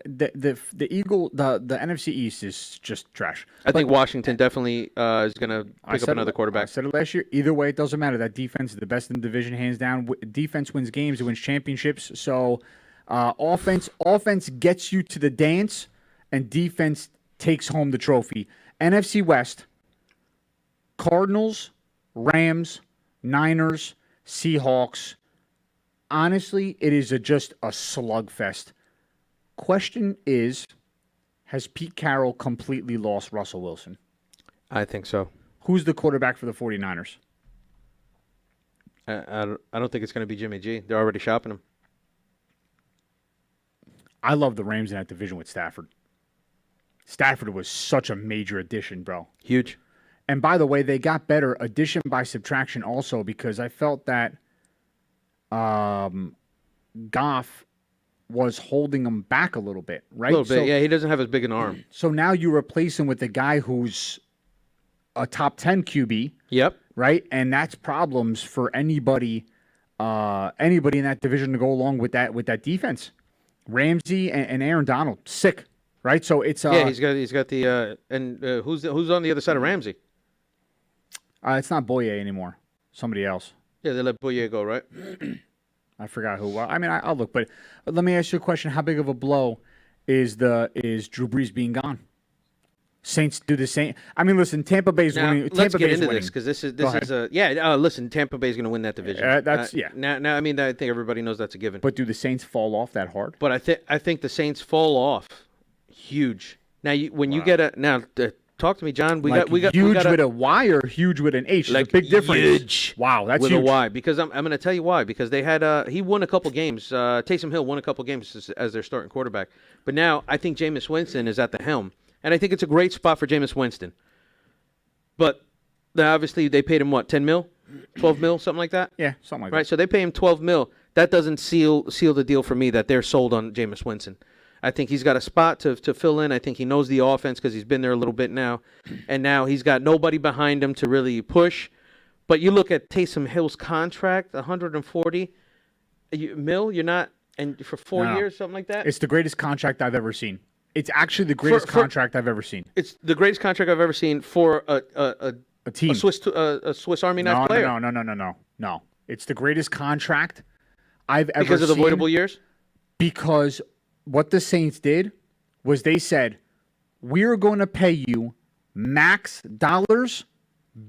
The NFC East is just trash.
I think Washington definitely is going to pick up another quarterback.
I said it last year. Either way, it doesn't matter. That defense is the best in the division, hands down. Defense wins games. It wins championships. So offense gets you to the dance, and defense takes home the trophy. NFC West, Cardinals, Rams, Niners, Seahawks. Honestly, it is just a slugfest. Question is, has Pete Carroll completely lost Russell Wilson?
I think so.
Who's the quarterback for the 49ers?
I don't think it's going to be Jimmy G. They're already shopping him.
I love the Rams in that division with Stafford. Stafford was such a major addition, bro.
Huge.
And by the way, they got better addition by subtraction also because I felt that Goff was holding him back a little bit, right?
A little bit, yeah. He doesn't have as big an arm.
So now you replace him with a guy who's a top 10 QB.
Yep.
Right? And that's problems for anybody in that division to go along with that defense. Ramsey and Aaron Donald, sick. Right, so it's
he's got the who's on the other side of Ramsey?
It's not Boye anymore. Somebody else.
Yeah, they let Boye go, right?
I forgot who. I mean, I'll look, but let me ask you a question: how big of a blow is Drew Brees being gone? Saints do the same. I mean, listen, Tampa Bay's winning.
Let's get into this because this is listen, Tampa Bay's going to win that division. Now, I mean, I think everybody knows that's a given.
But do the Saints fall off that hard?
But I think the Saints fall off. Huge. Now, talk to me, John. We got
huge with a Y or huge with an H. Like a big difference.
Huge.
Wow, that's
with
huge.
A Y. Because I'm going to tell you why. Because they had he won a couple games. Taysom Hill won a couple games as their starting quarterback. But now I think Jameis Winston is at the helm, and I think it's a great spot for Jameis Winston. But obviously they paid him what, 10 mil, 12 mil, something like that.
Yeah, something like that.
Right. So they pay him 12 mil. That doesn't seal the deal for me that they're sold on Jameis Winston. I think he's got a spot to fill in. I think he knows the offense because he's been there a little bit now. And now he's got nobody behind him to really push. But you look at Taysom Hill's contract, 140 mil, you're not, and for 4 years, something like that?
It's the greatest contract I've ever seen. It's actually the greatest contract I've ever seen.
It's the greatest contract I've ever seen for a
team.
A Swiss Army knife player.
No. It's the greatest contract I've ever seen.
Because of the avoidable years?
Because what the Saints did was they said, we're going to pay you max dollars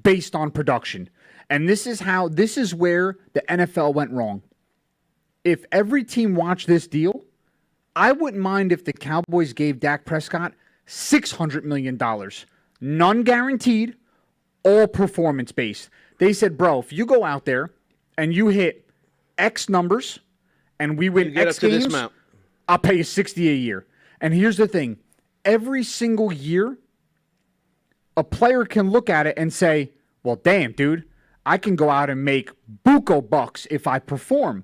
based on production. And this is where the NFL went wrong. If every team watched this deal, I wouldn't mind if the Cowboys gave Dak Prescott $600 million. None guaranteed, all performance based. They said, bro, if you go out there and you hit X numbers and we win
get
X
up to this
games,
amount.
I'll pay you 60 a year. And here's the thing. Every single year, a player can look at it and say, well, damn, dude, I can go out and make buco bucks if I perform.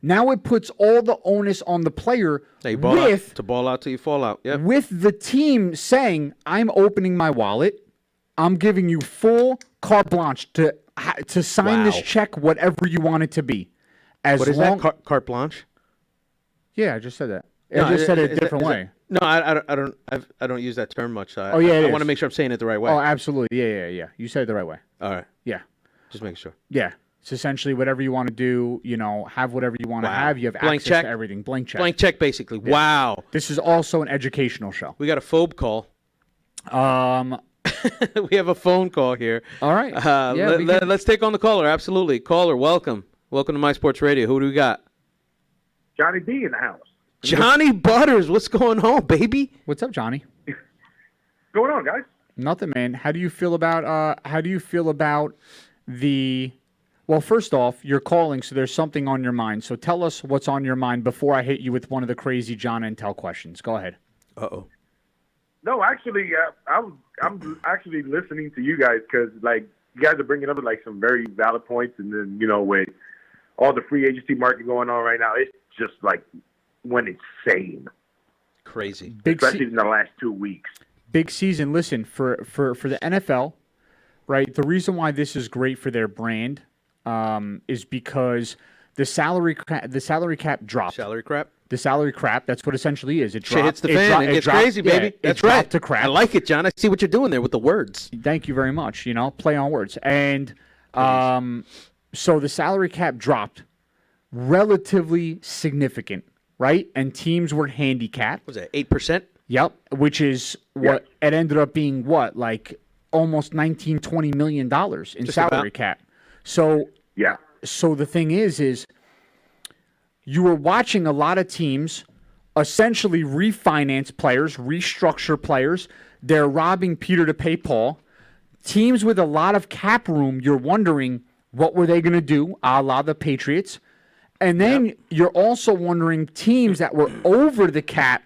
Now it puts all the onus on the player
Hey, ball out till you fall out. Yep.
with the team saying, I'm opening my wallet. I'm giving you full carte blanche to sign this
Wow.
check, whatever you want it to be. As
What is
long,
that? Carte blanche?
Yeah, I just said that. I just said it a different way.
No, I don't use that term much.
Oh, yeah,
I
it
want to
is.
make sure I'm saying it the right way.
Oh, absolutely. Yeah. You said it the right way.
All right,
Yeah.
just make sure.
Yeah. It's essentially whatever you want to do, have whatever you want to
Wow.
have. You have
Blank
access
check?
to everything. Blank check.
Blank check, basically. Wow.
This is also an educational show.
We got a phobe call.
Um,
We have a phone call here.
all right. Yeah, we can-
Let's take on the caller. Absolutely. Caller, welcome. Welcome to My Sports Radio. Who do we got?
Johnny D in the house.
Johnny Butters. What's going on, baby?
What's up, Johnny?
What's going on, guys?
Nothing, man. How do you feel about the well, first off, you're calling, so there's something on your mind. So tell us what's on your mind before I hit you with one of the crazy John and Tell questions. Go ahead.
Uh-oh.
No, actually, I'm actually listening to you guys because you guys are bringing up some very valid points, and then with all the free agency market going on right now, it's just went insane,
Crazy.
especially in the last 2 weeks.
Big season. Listen, for the NFL, right? The reason why this is great for their brand is because the salary cap dropped.
Salary crap.
The salary crap. That's what essentially is. It
Shit
dropped.
hits the fan. It gets
dropped-
crazy, baby.
yeah,
That's
it dropped
right.
to crap.
I like it, John. I see what you're doing there with the words.
Thank you very much. Play on words. And so the salary cap dropped relatively significant, right? And teams were handicapped.
What was that 8%?
Yep. Which is what it ended up being almost $19-20 million in
Just
salary
about.
cap. So
Yeah.
so the thing is you were watching a lot of teams essentially refinance players, restructure players. They're robbing Peter to pay Paul. Teams with a lot of cap room, you're wondering what were they going to do, a la the Patriots. And then you're also wondering teams that were over the cap,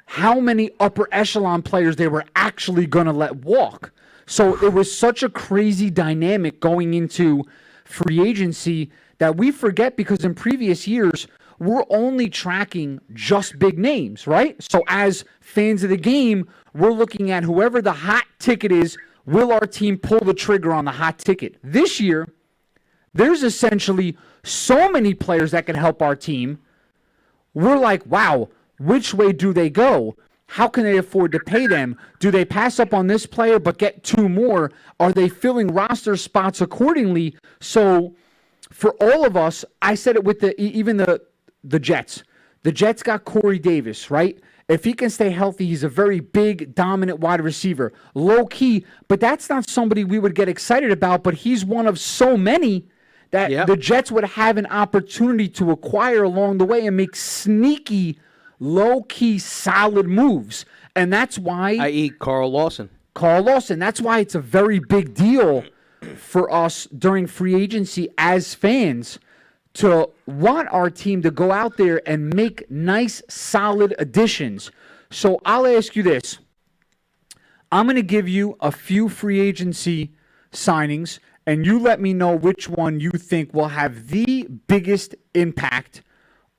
how many upper echelon players they were actually going to let walk. So it was such a crazy dynamic going into free agency that we forget because in previous years, we're only tracking just big names, right? So as fans of the game, we're looking at whoever the hot ticket is, will our team pull the trigger on the hot ticket? This year, there's essentially so many players that can help our team. We're like, wow, which way do they go? How can they afford to pay them? Do they pass up on this player but get two more? Are they filling roster spots accordingly? So for all of us, I said it with even the Jets. The Jets got Corey Davis, right? If he can stay healthy, he's a very big, dominant wide receiver. Low key, but that's not somebody we would get excited about, but he's one of so many that the Jets would have an opportunity to acquire along the way and make sneaky, low-key, solid moves. And that's why...
I.e. Carl Lawson.
That's why it's a very big deal for us during free agency as fans to want our team to go out there and make nice, solid additions. So I'll ask you this. I'm going to give you a few free agency signings, and you let me know which one you think will have the biggest impact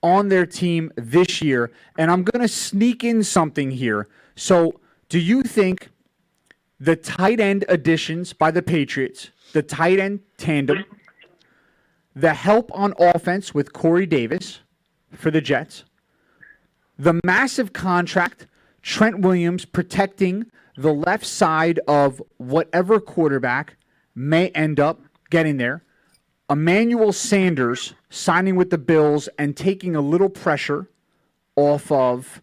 on their team this year. And I'm going to sneak in something here. So do you think the tight end additions by the Patriots, the tight end tandem, the help on offense with Corey Davis for the Jets, the massive contract, Trent Williams protecting the left side of whatever quarterback may end up getting there, Emmanuel Sanders signing with the Bills and taking a little pressure off of,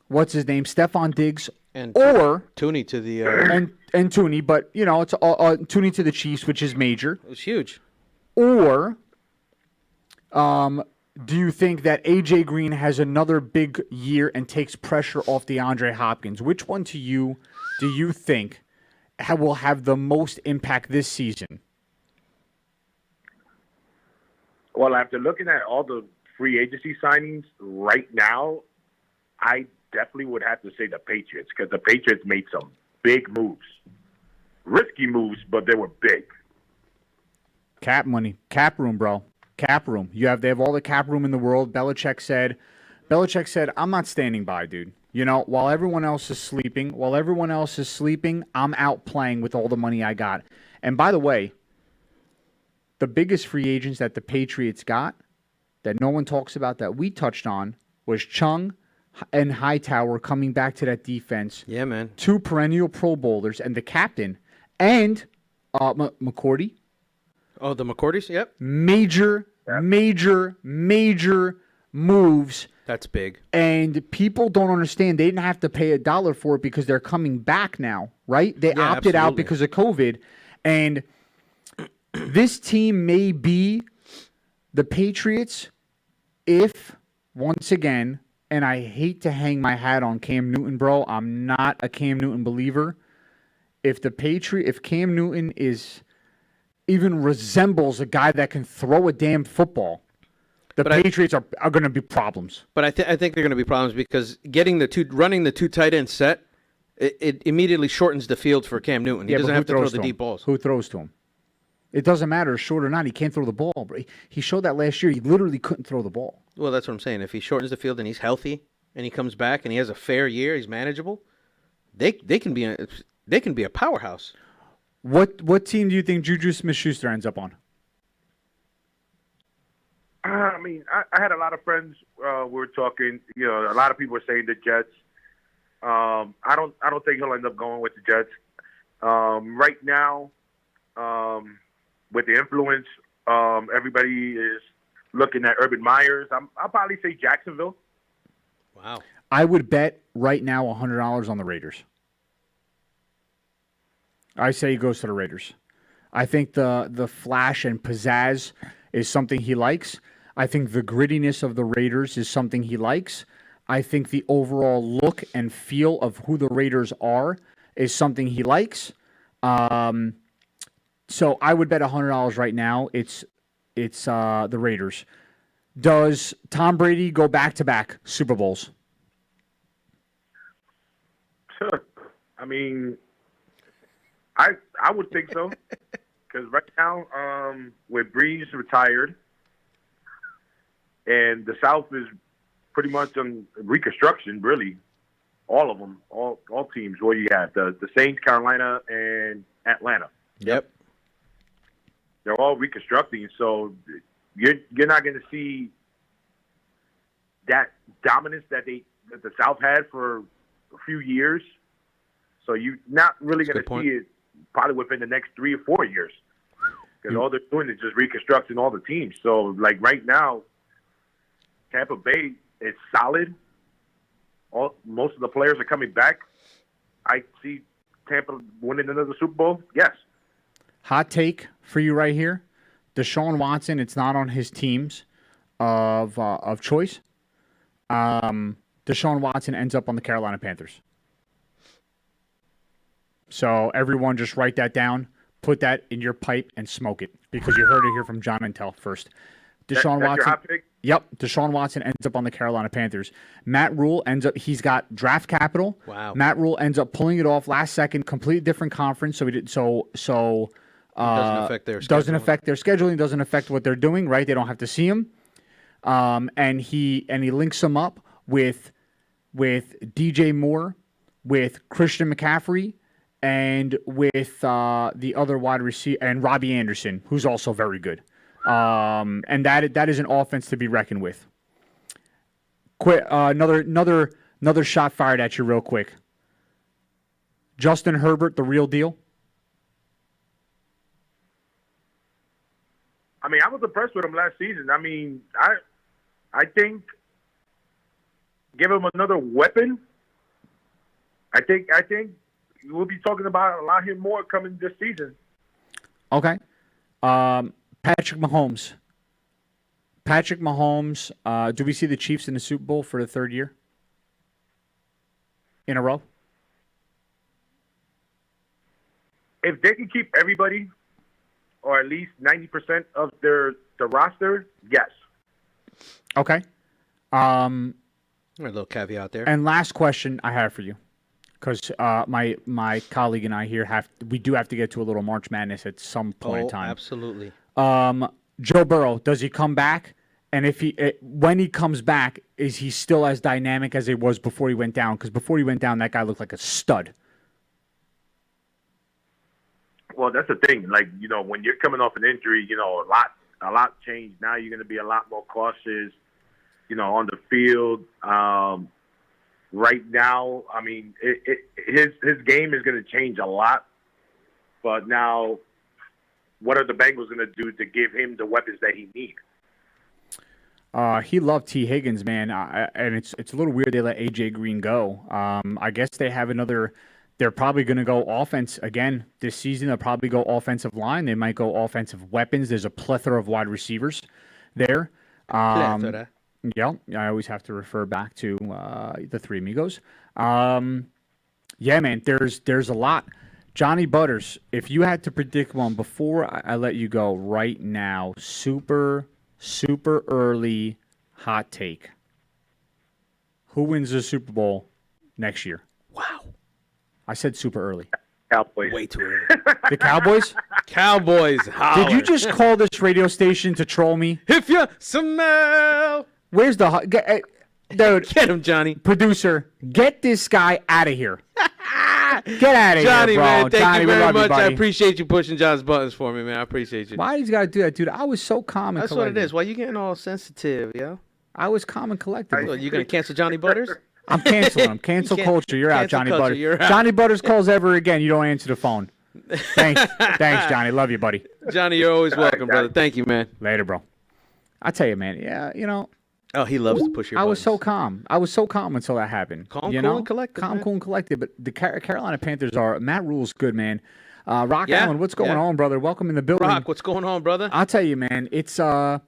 what's his name, Stephon Diggs,
And
or
Tooney to the...
and Tooney, but it's Tooney to the Chiefs, which is major.
it was huge.
Or do you think that A.J. Green has another big year and takes pressure off DeAndre Hopkins? Which one do you think will have the most impact this season?
Well, after looking at all the free agency signings right now, I definitely would have to say the Patriots, because the Patriots made some big moves. Risky moves, but they were big.
Cap money, cap room, bro, cap room. They have all the cap room in the world. Belichick said, I'm not standing by, dude. You know, while everyone else is sleeping, I'm out playing with all the money I got. And by the way, the biggest free agents that the Patriots got that no one talks about that we touched on was Chung and Hightower coming back to that defense.
Yeah, man.
2 perennial Pro Bowlers and the captain and McCourty.
Oh, the McCourtys? Yep.
Major moves.
That's big.
And people don't understand. They didn't have to pay $1 for it because they're coming back now, right? They opted out because of COVID. And this team may be the Patriots if, once again, and I hate to hang my hat on Cam Newton, bro. I'm not a Cam Newton believer. If Cam Newton even resembles a guy that can throw a damn football, the Patriots are going to be problems.
But I think they're going to be problems because running the 2 tight end set, it immediately shortens the field for Cam Newton. He doesn't have to throw the deep balls.
Who throws to him? It doesn't matter, short or not. He can't throw the ball. But he showed that last year. He literally couldn't throw the ball.
Well, that's what I'm saying. If he shortens the field and he's healthy and he comes back and he has a fair year, he's manageable. They can be a powerhouse.
What team do you think Juju Smith-Schuster ends up on?
I mean, I had a lot of friends. We were talking. You know, a lot of people were saying the Jets. I don't think he'll end up going with the Jets. Right now, with the influence, everybody is looking at Urban Myers. I'll probably say Jacksonville.
Wow.
I would bet right now $100 on the Raiders. I say he goes to the Raiders. I think the flash and pizzazz is something he likes. I think the grittiness of the Raiders is something he likes. I think the overall look and feel of who the Raiders are is something he likes. So I would bet $100 right now. It's the Raiders. Does Tom Brady go back-to-back Super Bowls?
Sure. I mean, I would think so. Because right now, with Breeze retired, and the South is pretty much on reconstruction, really. All of them, all teams. What do you have? The Saints, Carolina, and Atlanta.
Yep.
They're all reconstructing, so you're not going to see that dominance that the South had for a few years. So you're not really going to see it probably within the next 3 or 4 years, because all they're doing is just reconstructing all the teams. So like right now, Tampa Bay is solid. Most of the players are coming back. I see Tampa winning another Super Bowl. Yes.
Hot take for you right here. Deshaun Watson, it's not on his teams of choice. Deshaun Watson ends up on the Carolina Panthers. So everyone just write that down, put that in your pipe, and smoke it, because you heard it here from John Intel first. Deshaun
That's
Watson.
your hot pick?
Yep, Deshaun Watson ends up on the Carolina Panthers. Matt Rule ends up, he's got draft capital.
Wow.
Matt Rule ends up pulling it off last second, completely different conference. So
doesn't affect their
doesn't affect their scheduling, doesn't affect what they're doing, right? They don't have to see him. And he links him up with DJ Moore, with Christian McCaffrey, and with the other wide receiver, and Robbie Anderson, who's also very good. And that is an offense to be reckoned with. Quick, another shot fired at you real quick. Justin Herbert, the real deal.
I mean, I was impressed with him last season. I mean, I think give him another weapon. I think we'll be talking about a lot more coming this season.
Okay. Patrick Mahomes. Do we see the Chiefs in the Super Bowl for the third year in a row?
if they can keep everybody, or at least 90% of the roster, yes.
Okay.
A little caveat there.
And last question I have for you, because my colleague and I here we do have to get to a little March Madness at some point in time.
Absolutely.
Joe Burrow, does he come back? And when he comes back, is he still as dynamic as he was before he went down? Because before he went down, that guy looked like a stud.
Well, that's the thing. Like, when you're coming off an injury, a lot changed. Now you're going to be a lot more cautious, on the field. Right now, I mean, his game is going to change a lot. But now, what are the Bengals going to do to give him the weapons that he needs?
He loved T. Higgins, man, and it's a little weird they let A.J. Green go. I guess they have another. They're probably going to go offense again this season. They'll probably go offensive line. They might go offensive weapons. There's a plethora of wide receivers there.
Plethora.
Yeah, I always have to refer back to the Three Amigos. Yeah, man, there's a lot. Johnny Butters, if you had to predict one before I let you go right now, super early hot take. Who wins the Super Bowl next year?
Wow.
I said super early.
Cowboys.
Way too early.
The Cowboys?
Cowboys. Holler.
Did you just call this radio station to troll me?
If you smell.
Where's the dude?
Get him, Johnny.
Producer, get this guy out of here. Get out of
Johnny,
here, bro.
man, thank
Johnny,
you
we
very
love
much. I
buddy.
appreciate you pushing John's buttons for me, man. I appreciate you.
Why he's got to do that, dude? I was so calm and
That's
collected.
what it is. Why you getting all sensitive, yo?
I was calm and collected.
So you gonna cancel Johnny Butters?
I'm canceling him. Cancel
can't-
culture. You're out,
cancel
Johnny
culture,
Butters.
you're out.
Johnny Butters calls ever again. You don't answer the phone. Thanks, Johnny. Love you, buddy.
Johnny, you're always welcome, brother. Thank you, man.
Later, bro. I tell you, man. Yeah,
Oh, he loves to push your
I
buttons.
was so calm. I was so calm until that happened.
Calm,
you
cool,
know?
and collected,
Calm,
man.
cool, and collected. But the Carolina Panthers are Matt Rule's good, man. Rock
Yeah,
Allen, what's going
yeah.
on, brother? Welcome in the building.
Rock, what's going on, brother?
I'll tell you, man. It's the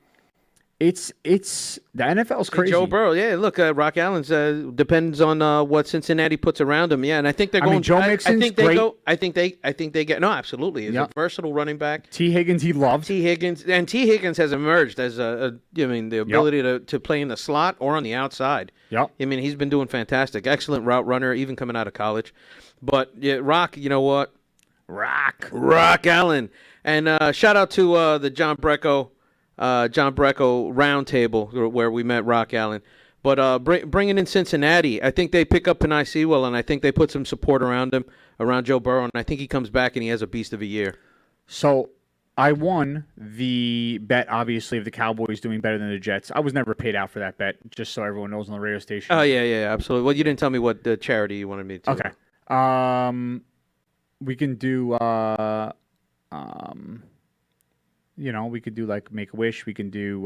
NFL's crazy.
Joe Burrow, yeah. Look, Rock Allen's depends on what Cincinnati puts around him. Yeah, and I think they're
I mean,
going.
Joe
I
Mixon's
think they
great.
go. I think they get. No, absolutely. He's
Yep.
a versatile running back.
T. Higgins, he loved.
T. Higgins has emerged as the ability to play in the slot or on the outside.
Yep.
I mean, he's been doing fantastic. Excellent route runner, even coming out of college. But yeah, Rock, you know what? Rock Allen. And shout out to the John Brecco roundtable where we met Rock Allen. But bringing in Cincinnati, I think they pick up Penei Sewell, and I think they put some support around him, around Joe Burrow, and I think he comes back and he has a beast of a year.
So I won the bet, obviously, of the Cowboys doing better than the Jets. I was never paid out for that bet, just so everyone knows on the radio station.
Oh, yeah, absolutely. Well, you didn't tell me what charity you wanted me to.
Okay. We can do, we could do like Make-A-Wish. We can do,
You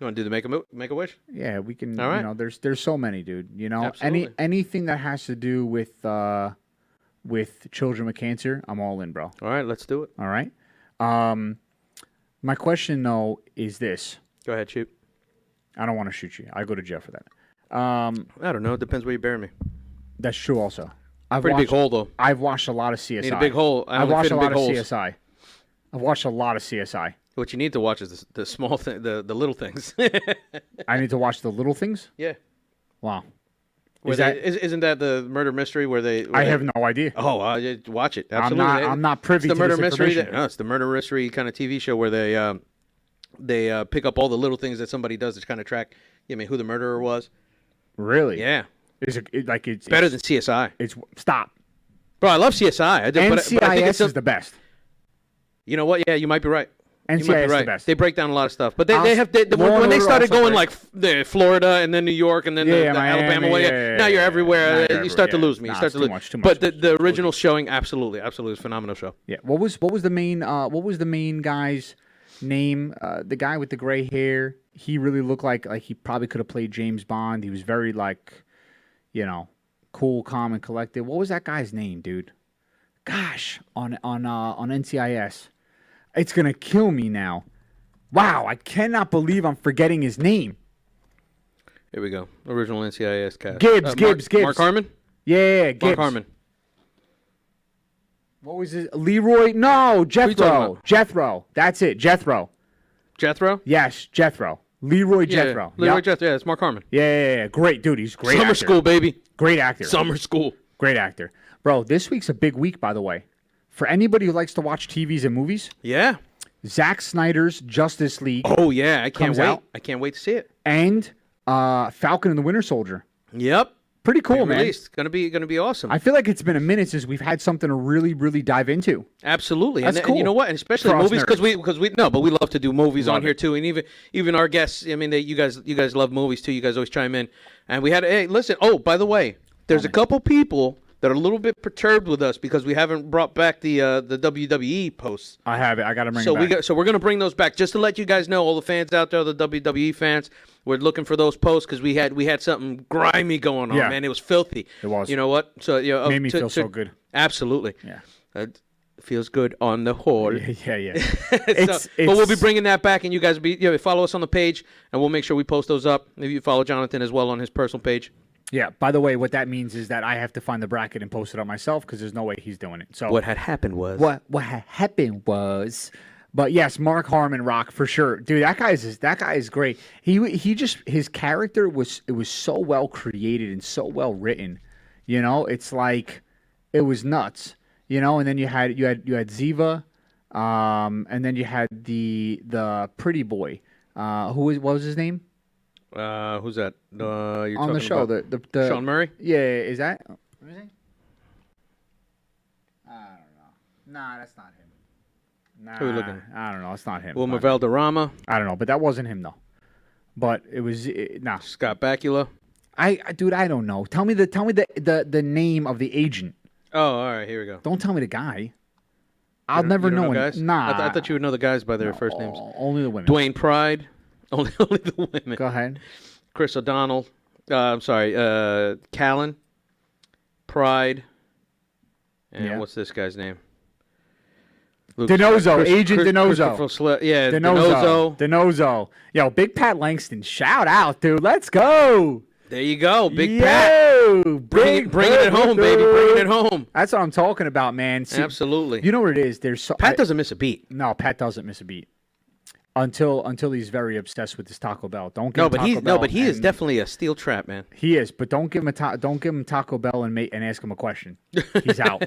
want to do the Make-A-Wish?
yeah, we can,
All right.
there's so many, dude.
Absolutely.
Anything that has to do with children with cancer, I'm all in, bro.
All right, let's do it.
All right. My question though is this:
Go ahead, shoot.
I don't want to shoot you. I go to jail for that.
I don't know. It depends where you bury me.
That's true. Also,
Pretty big hole, though.
I've watched a lot of CSI.
Need a big hole. I
I've
only
watched
fit
a
in
lot
big
of
holes.
CSI. I've watched a lot of CSI.
What you need to watch is the small thing, the little things.
I need to watch the little things.
Yeah.
Wow.
Isn't that the murder mystery where they?
I have no idea.
Oh, watch it. Absolutely.
I'm not privy
It's the
to
murder
this
mystery.
information.
No, it's the murder mystery kind of TV show where they pick up all the little things that somebody does to kind of track. Who the murderer was.
Really?
Yeah.
Is it it's
Better than CSI.
It's stop.
Bro, I love CSI. I do, but I think
NCIS
it's
is the best.
You know what? Yeah, you might be right. You might
NCIS
be
is
right.
the best.
They break down a lot of stuff, but
Law
when
and
they
Order
started
also
going
break-
like the Florida and then New York and then the
Miami,
Alabama way, now you're everywhere.
Now you're
You start to
everywhere.
lose me. You
Nah,
start
it's
to
too
lose.
much, too
But
much.
the original showing, absolutely, it's a phenomenal show.
Yeah. What was the main guy's name? The guy with the gray hair. He really looked like he probably could have played James Bond. He was very cool, calm, and collected. What was that guy's name, dude? Gosh, on NCIS, it's gonna kill me now. Wow, I cannot believe I'm forgetting his name.
Here we go. Original NCIS cast.
Gibbs.
Mark Harmon.
Yeah, Gibbs.
Mark Harmon.
What was it? Leroy? No,
you talking
Jethro.
about?
Jethro. That's it. Jethro.
Jethro?
Yes, Jethro. Leroy Jethro.
Leroy
Yep.
Jethro. Yeah, it's Mark Harmon.
Yeah. Great, dude. He's a great.
Summer
actor.
school, baby.
Great actor.
Summer school.
Great actor, bro. This week's a big week, by the way, for anybody who likes to watch TVs and movies.
Yeah.
Zack Snyder's Justice League
Oh yeah, I can't
Comes
wait.
out.
I can't wait to see it.
and Falcon and the Winter Soldier.
Yep.
Pretty cool, man.
Released. Gonna be awesome.
I feel like it's been a minute since we've had something to really, really dive into.
Absolutely.
That's
and
cool.
you know what? And especially
For us
movies because we no, but we love to do movies
Love
on here
it.
too. And even our guests. I mean, you guys love movies too. You guys always chime in. And we had hey, listen. Oh, by the way, there's a couple people that are a little bit perturbed with us because we haven't brought back the WWE posts.
I have it. I got to bring
So
it back.
we're gonna bring those back just to let you guys know, all the fans out there, the WWE fans, we're looking for those posts because we had something grimy going on,
Yeah.
man. It was filthy.
It was.
You know what? So
Made me feel so good.
Absolutely.
Yeah.
It feels good on the whole.
Yeah.
But we'll be bringing that back, and you guys follow us on the page, and we'll make sure we post those up. Maybe you follow Jonathan as well on his personal page.
Yeah. By the way, what that means is that I have to find the bracket and post it on myself because there's no way he's doing it. So
What had happened was
what had happened was, but yes, Mark Harmon rock for sure, dude. That guy is great. He just his character was so well created and so well written. You know, it's like it was nuts. You know, and then you had Ziva, and then you had the pretty boy. What was his name?
who's that? You're
On the
talking
show,
about
the
Sean Murray.
Yeah, is that? What is he? I don't know. Nah, that's not him. Nah,
Who are we looking?
I don't know. It's not him.
Wilmer
But-
Valderrama,
I don't know, but that wasn't him though. But it was nah.
Scott Bakula.
Dude, I don't know. Tell me the name of the agent.
Oh, all right, here we go.
Don't tell me the guy. I'll never
You don't
know.
guys?
Nah,
I thought you would know the guys by their first names.
Only the women.
Dwayne Pride. Only the women.
Go ahead.
Chris O'Donnell. I'm sorry. Callan. Pride. And
Yeah.
what's this guy's name?
Denozo, Agent Denozo.
Yeah,
Denozo. Yo, Big Pat Langston. Shout out, dude. Let's go.
There you go, Big Pat.
Bring
Bringing it home, baby. Bringing it home.
That's what I'm talking about, man. See,
Absolutely.
You know what it is? There's so
Pat doesn't miss a beat.
No, Pat doesn't miss a beat. Until he's very obsessed with this Taco Bell. Don't give
No,
him
but
Taco Bell
he is
and-
definitely a steel trap, man.
He is, but don't give him Taco Bell and ask him a question. He's out.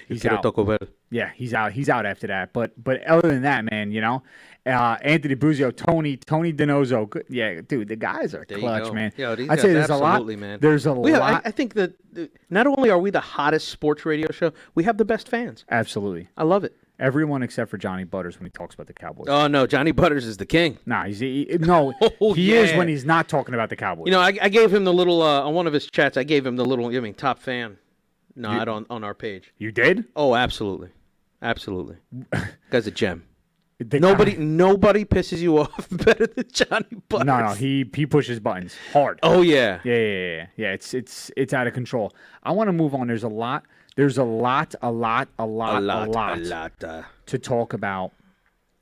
He's
Quiero
out.
Taco Bell.
Yeah, he's out. He's out after that. But other than that, man, you know, Anthony Buzio, Tony Denozo. Good. Yeah, dude, the guys are
There you
clutch,
go.
man.
Yo, these
I'd
guys
say there's a lot.
absolutely, man.
There's a lot.
I think that not only are we the hottest sports radio show, we have the best fans.
Absolutely.
I love it.
Everyone except for Johnny Butters when he talks about the Cowboys.
Oh no, Johnny Butters is the king.
Nah, he is
Oh, yeah.
when he's not talking about the Cowboys.
You know, I gave him the little on one of his chats. I gave him the little, top fan nod on our page.
You did?
Oh, absolutely, absolutely. Guy's a gem.
The
Nobody pisses you off better than Johnny Butters.
No, he pushes buttons hard.
Oh yeah.
Yeah. It's out of control. I want to move on. There's a lot to talk about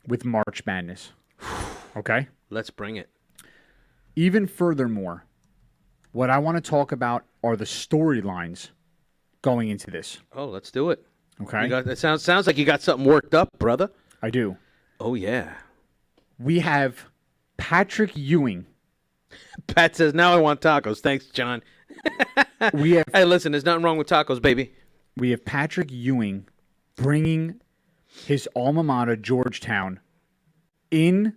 with March Madness. Okay?
Let's bring it.
Even furthermore, what I want to talk about are the storylines going into this.
Oh, let's do it.
Okay?
It sounds like you got something worked up, brother.
I do.
Oh yeah.
We have Patrick Ewing.
Pat says, "Now I want tacos." Thanks, John.
We have
Hey, listen, there's nothing wrong with tacos, baby.
we have Patrick Ewing bringing his alma mater, Georgetown, in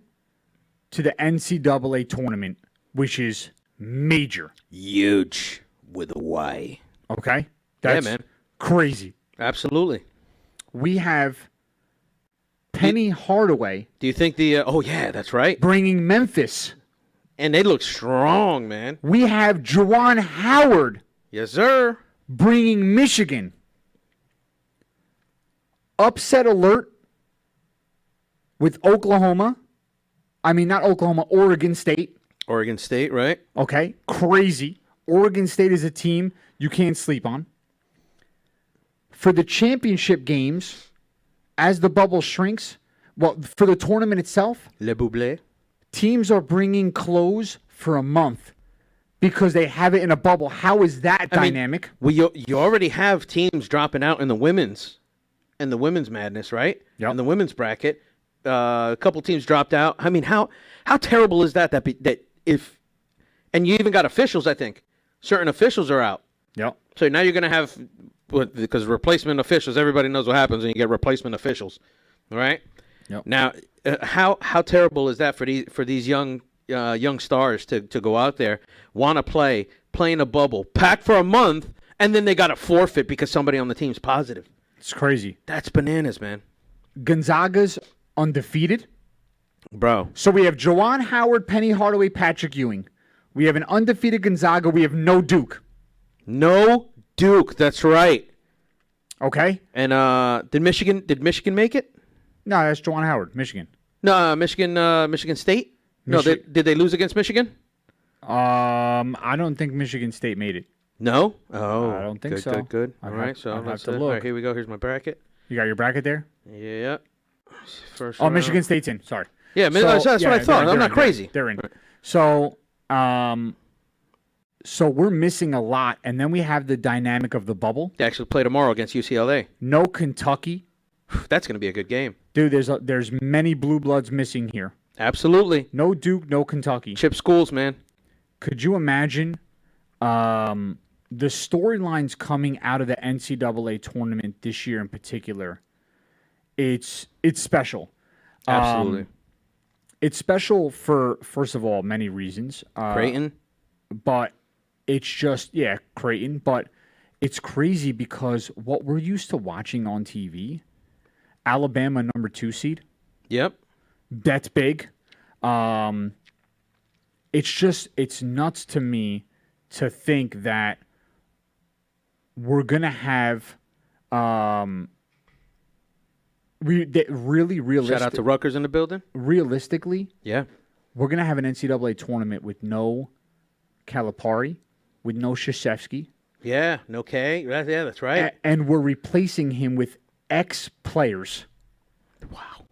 to the NCAA tournament, which is major.
Huge with a Y.
Okay? That's
man.
crazy.
Absolutely.
We have Penny Hardaway
Do you think the? Oh yeah, that's right.
bringing Memphis.
And they look strong, man.
We have Juwan Howard
Yes, sir.
bringing Michigan. Upset alert with Oklahoma. I mean, not Oklahoma, Oregon State.
Oregon State, right?
Okay? Crazy. Oregon State is a team you can't sleep on. For the championship games, as the bubble shrinks, well, for the tournament itself,
Le Buble.
teams are bringing clothes for a month because they have it in a bubble. How is that
I mean,
dynamic?
Well, you already have teams dropping out in the women's and the women's madness, right?
Yep.
And the women's bracket, a couple teams dropped out. I mean, how terrible is that? That if, and you even got officials. I think certain officials are out.
Yep.
So now you're going to have, because replacement officials. Everybody knows what happens when you get replacement officials, right?
Yep.
Now, how terrible is that for these young stars to go out there, want to play in a bubble, packed for a month, and then they got to forfeit because somebody on the team's positive.
It's crazy.
That's bananas, man.
Gonzaga's undefeated.
Bro.
So we have Juwan Howard, Penny Hardaway, Patrick Ewing. We have an undefeated Gonzaga. We have no Duke.
No Duke. That's right.
Okay?
And did Michigan make it?
No, that's Juwan Howard, Michigan.
No, Michigan State? No, did they lose against Michigan?
I don't think Michigan State made it.
No? Oh.
I don't think
good,
so.
Good.
I'd
All
have-
right, so
I'd have
let's
to
all
look.
right, here we go. Here's my bracket.
You got your bracket there?
Yeah. First
Oh,
round.
Michigan State's in. Sorry.
Yeah, that's what I thought. I'm not crazy.
They're in. So, so we're missing a lot, and then we have the dynamic of the bubble.
They actually play tomorrow against UCLA.
No Kentucky,
That's going to be a good game.
dude. There's many blue bloods missing here.
Absolutely.
No Duke, no Kentucky.
Chip schools, man.
Could you imagine the storylines coming out of the NCAA tournament this year in particular? It's special.
Absolutely.
It's special for, first of all, many reasons.
Creighton.
But it's just, Creighton. But it's crazy because what we're used to watching on TV, Alabama number 2 seed,
Yep.
that's big. It's nuts to me to think that we're going to have really realistic.
Shout out to Rutgers in the building.
Realistically,
Yeah.
we're going to have an NCAA tournament with no Calipari, with no Krzyzewski,
Yeah. No K. Yeah, that's right.
and we're replacing him with ex-players.
Wow.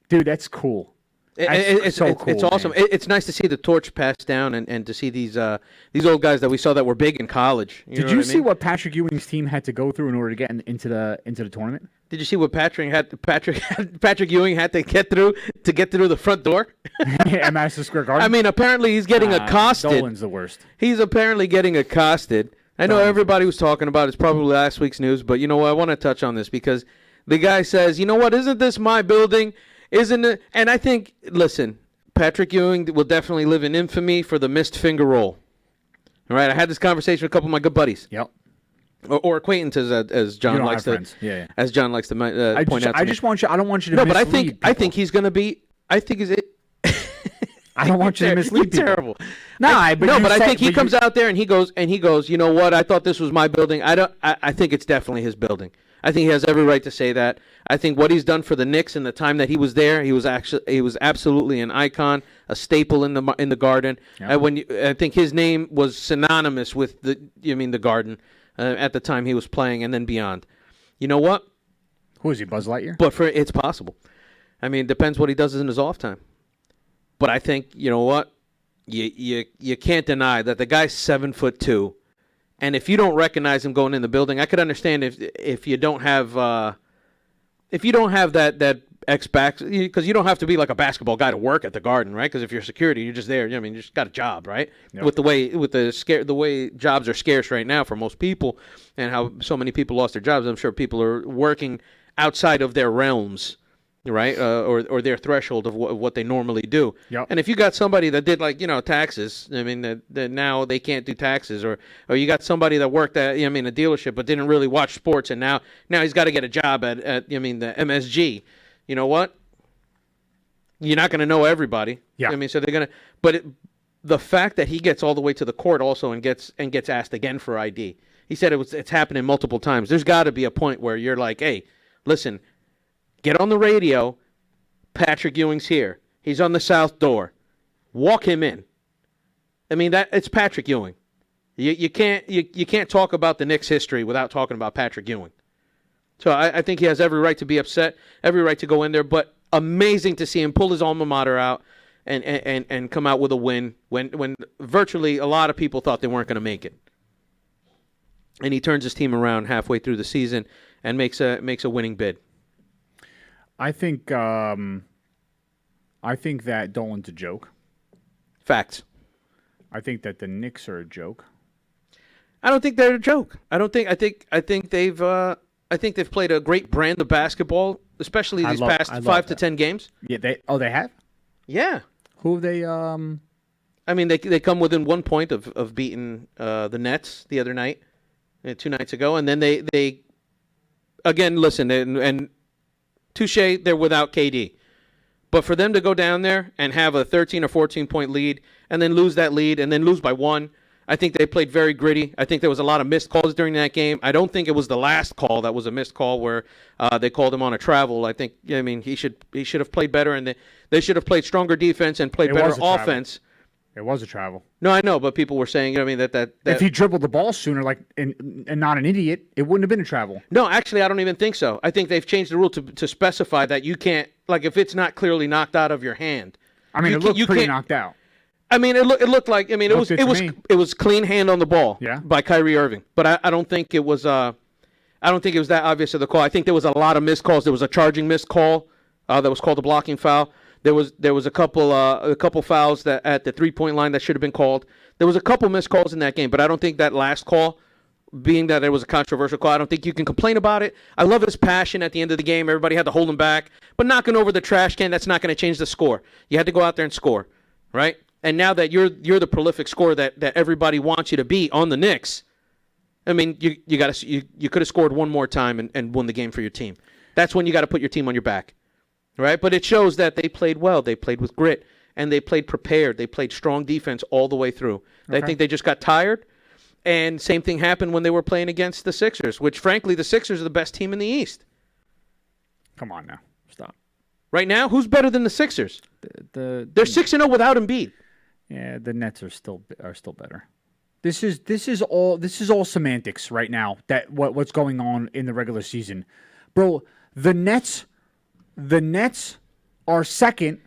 Dude, that's cool.
It's
so
it's
cool,
awesome.
man.
It's nice to see the torch passed down and to see these old guys that we saw that were big in college.
Did you see what Patrick Ewing's team had to go through in order to get into the tournament?
Did you see what Patrick Ewing had to get through the front door?
At Madison Square Garden.
I mean, apparently he's getting accosted.
Dolan's the worst.
He's apparently getting accosted. I know everybody was talking about it. It's probably last week's news, but you know what? I want to touch on this because the guy says, you know what? Isn't this my building? Isn't it? And I think, listen, Patrick Ewing will definitely live in infamy for the missed finger roll. All right? I had this conversation with a couple of my good buddies.
Yep.
Or acquaintances, as John
You don't
likes
have
to,
friends. Yeah.
as John likes to point out. To
I
me.
just want you. I don't want you to.
No, but I
mislead
think
people.
he's going to be. I think he's.
I don't want you to mislead people.
Terrible.
No, but
I think he comes out there and he goes. You know what? I thought this was my building. I think it's definitely his building. I think he has every right to say that. I think what he's done for the Knicks in the time that he was there, he was absolutely an icon, a staple in the Garden.
Yeah.
I think his name was synonymous with the Garden at the time he was playing and then beyond. You know what?
Who is he? Buzz Lightyear?
But it's possible. I mean, it depends what he does in his off time. But I think, you know what? You can't deny that the guy's 7'2", and if you don't recognize him going in the building, I could understand if you don't have that X back, because you don't have to be like a basketball guy to work at the Garden, right? Because if you're security, you're just there. You just got a job, right?
Yep.
With the way jobs are scarce right now for most people, and how so many people lost their jobs, I'm sure people are working outside of their realms, right? Or their threshold of what they normally do.
Yep.
And if you got somebody that did taxes, I mean that now they can't do taxes, or you got somebody that worked at a dealership but didn't really watch sports, and now he's got to get a job at the MSG. You know what? You're not going to know everybody.
Yeah.
So they're going to. But the fact that he gets all the way to the court also and gets asked again for ID. He said it's happening multiple times. There's got to be a point where you're like, hey, listen, get on the radio. Patrick Ewing's here. He's on the south door. Walk him in. I mean, it's Patrick Ewing. You can't talk about the Knicks' history without talking about Patrick Ewing. So I think he has every right to be upset, every right to go in there. But amazing to see him pull his alma mater out and come out with a win when virtually a lot of people thought they weren't going to make it. and he turns his team around halfway through the season and makes a winning bid.
I think that Dolan's a joke.
Facts.
I think that the Knicks are a joke.
I don't think they're a joke. I think they've played a great brand of basketball, especially these past 5 to 10 games.
Yeah, they have?
Yeah.
Who have they
I mean, they come within 1 point of beating the Nets the other night, 2 nights ago, and then they again, listen, and touche, they're without KD. But for them to go down there and have a 13 or 14-point lead and then lose that lead and then lose by 1, I think they played very gritty. I think there was a lot of missed calls during that game. I don't think it was the last call that was a missed call where they called him on a travel. I mean, he should have played better, and they should have played stronger defense and played better offense.
It was a travel.
No, I know, but people were saying, that
if he dribbled the ball sooner, and not an idiot, it wouldn't have been a travel.
No, actually, I don't even think so. I think they've changed the rule to specify that you can't, if it's not clearly knocked out of your hand.
I mean, it looked pretty knocked out.
I mean, it looked like. I mean, it was clean hand on the ball.
Yeah.
By Kyrie Irving, but I don't think it was. I don't think it was that obvious of the call. I think there was a lot of missed calls. There was a charging missed call that was called a blocking foul. There was a couple fouls that at the 3-point line that should have been called. There was a couple missed calls in that game, but I don't think that last call, being that it was a controversial call, I don't think you can complain about it. I love his passion at the end of the game. Everybody had to hold him back, but knocking over the trash can, that's not going to change the score. You had to go out there and score, right? And now that you're the prolific scorer that everybody wants you to be on the Knicks, I mean, you could have scored one more time and won the game for your team. That's when you got to put your team on your back, right? But it shows that they played well. They played with grit, and they played prepared. They played strong defense all the way through. Okay. I think they just got tired, and same thing happened when they were playing against the Sixers, which, frankly, the Sixers are the best team in the East.
Come on now. Stop.
Right now, who's better than the Sixers? They're 6-0 without Embiid.
Yeah, the Nets are still better. This is all semantics right now. That what's going on in the regular season, bro. The Nets are second,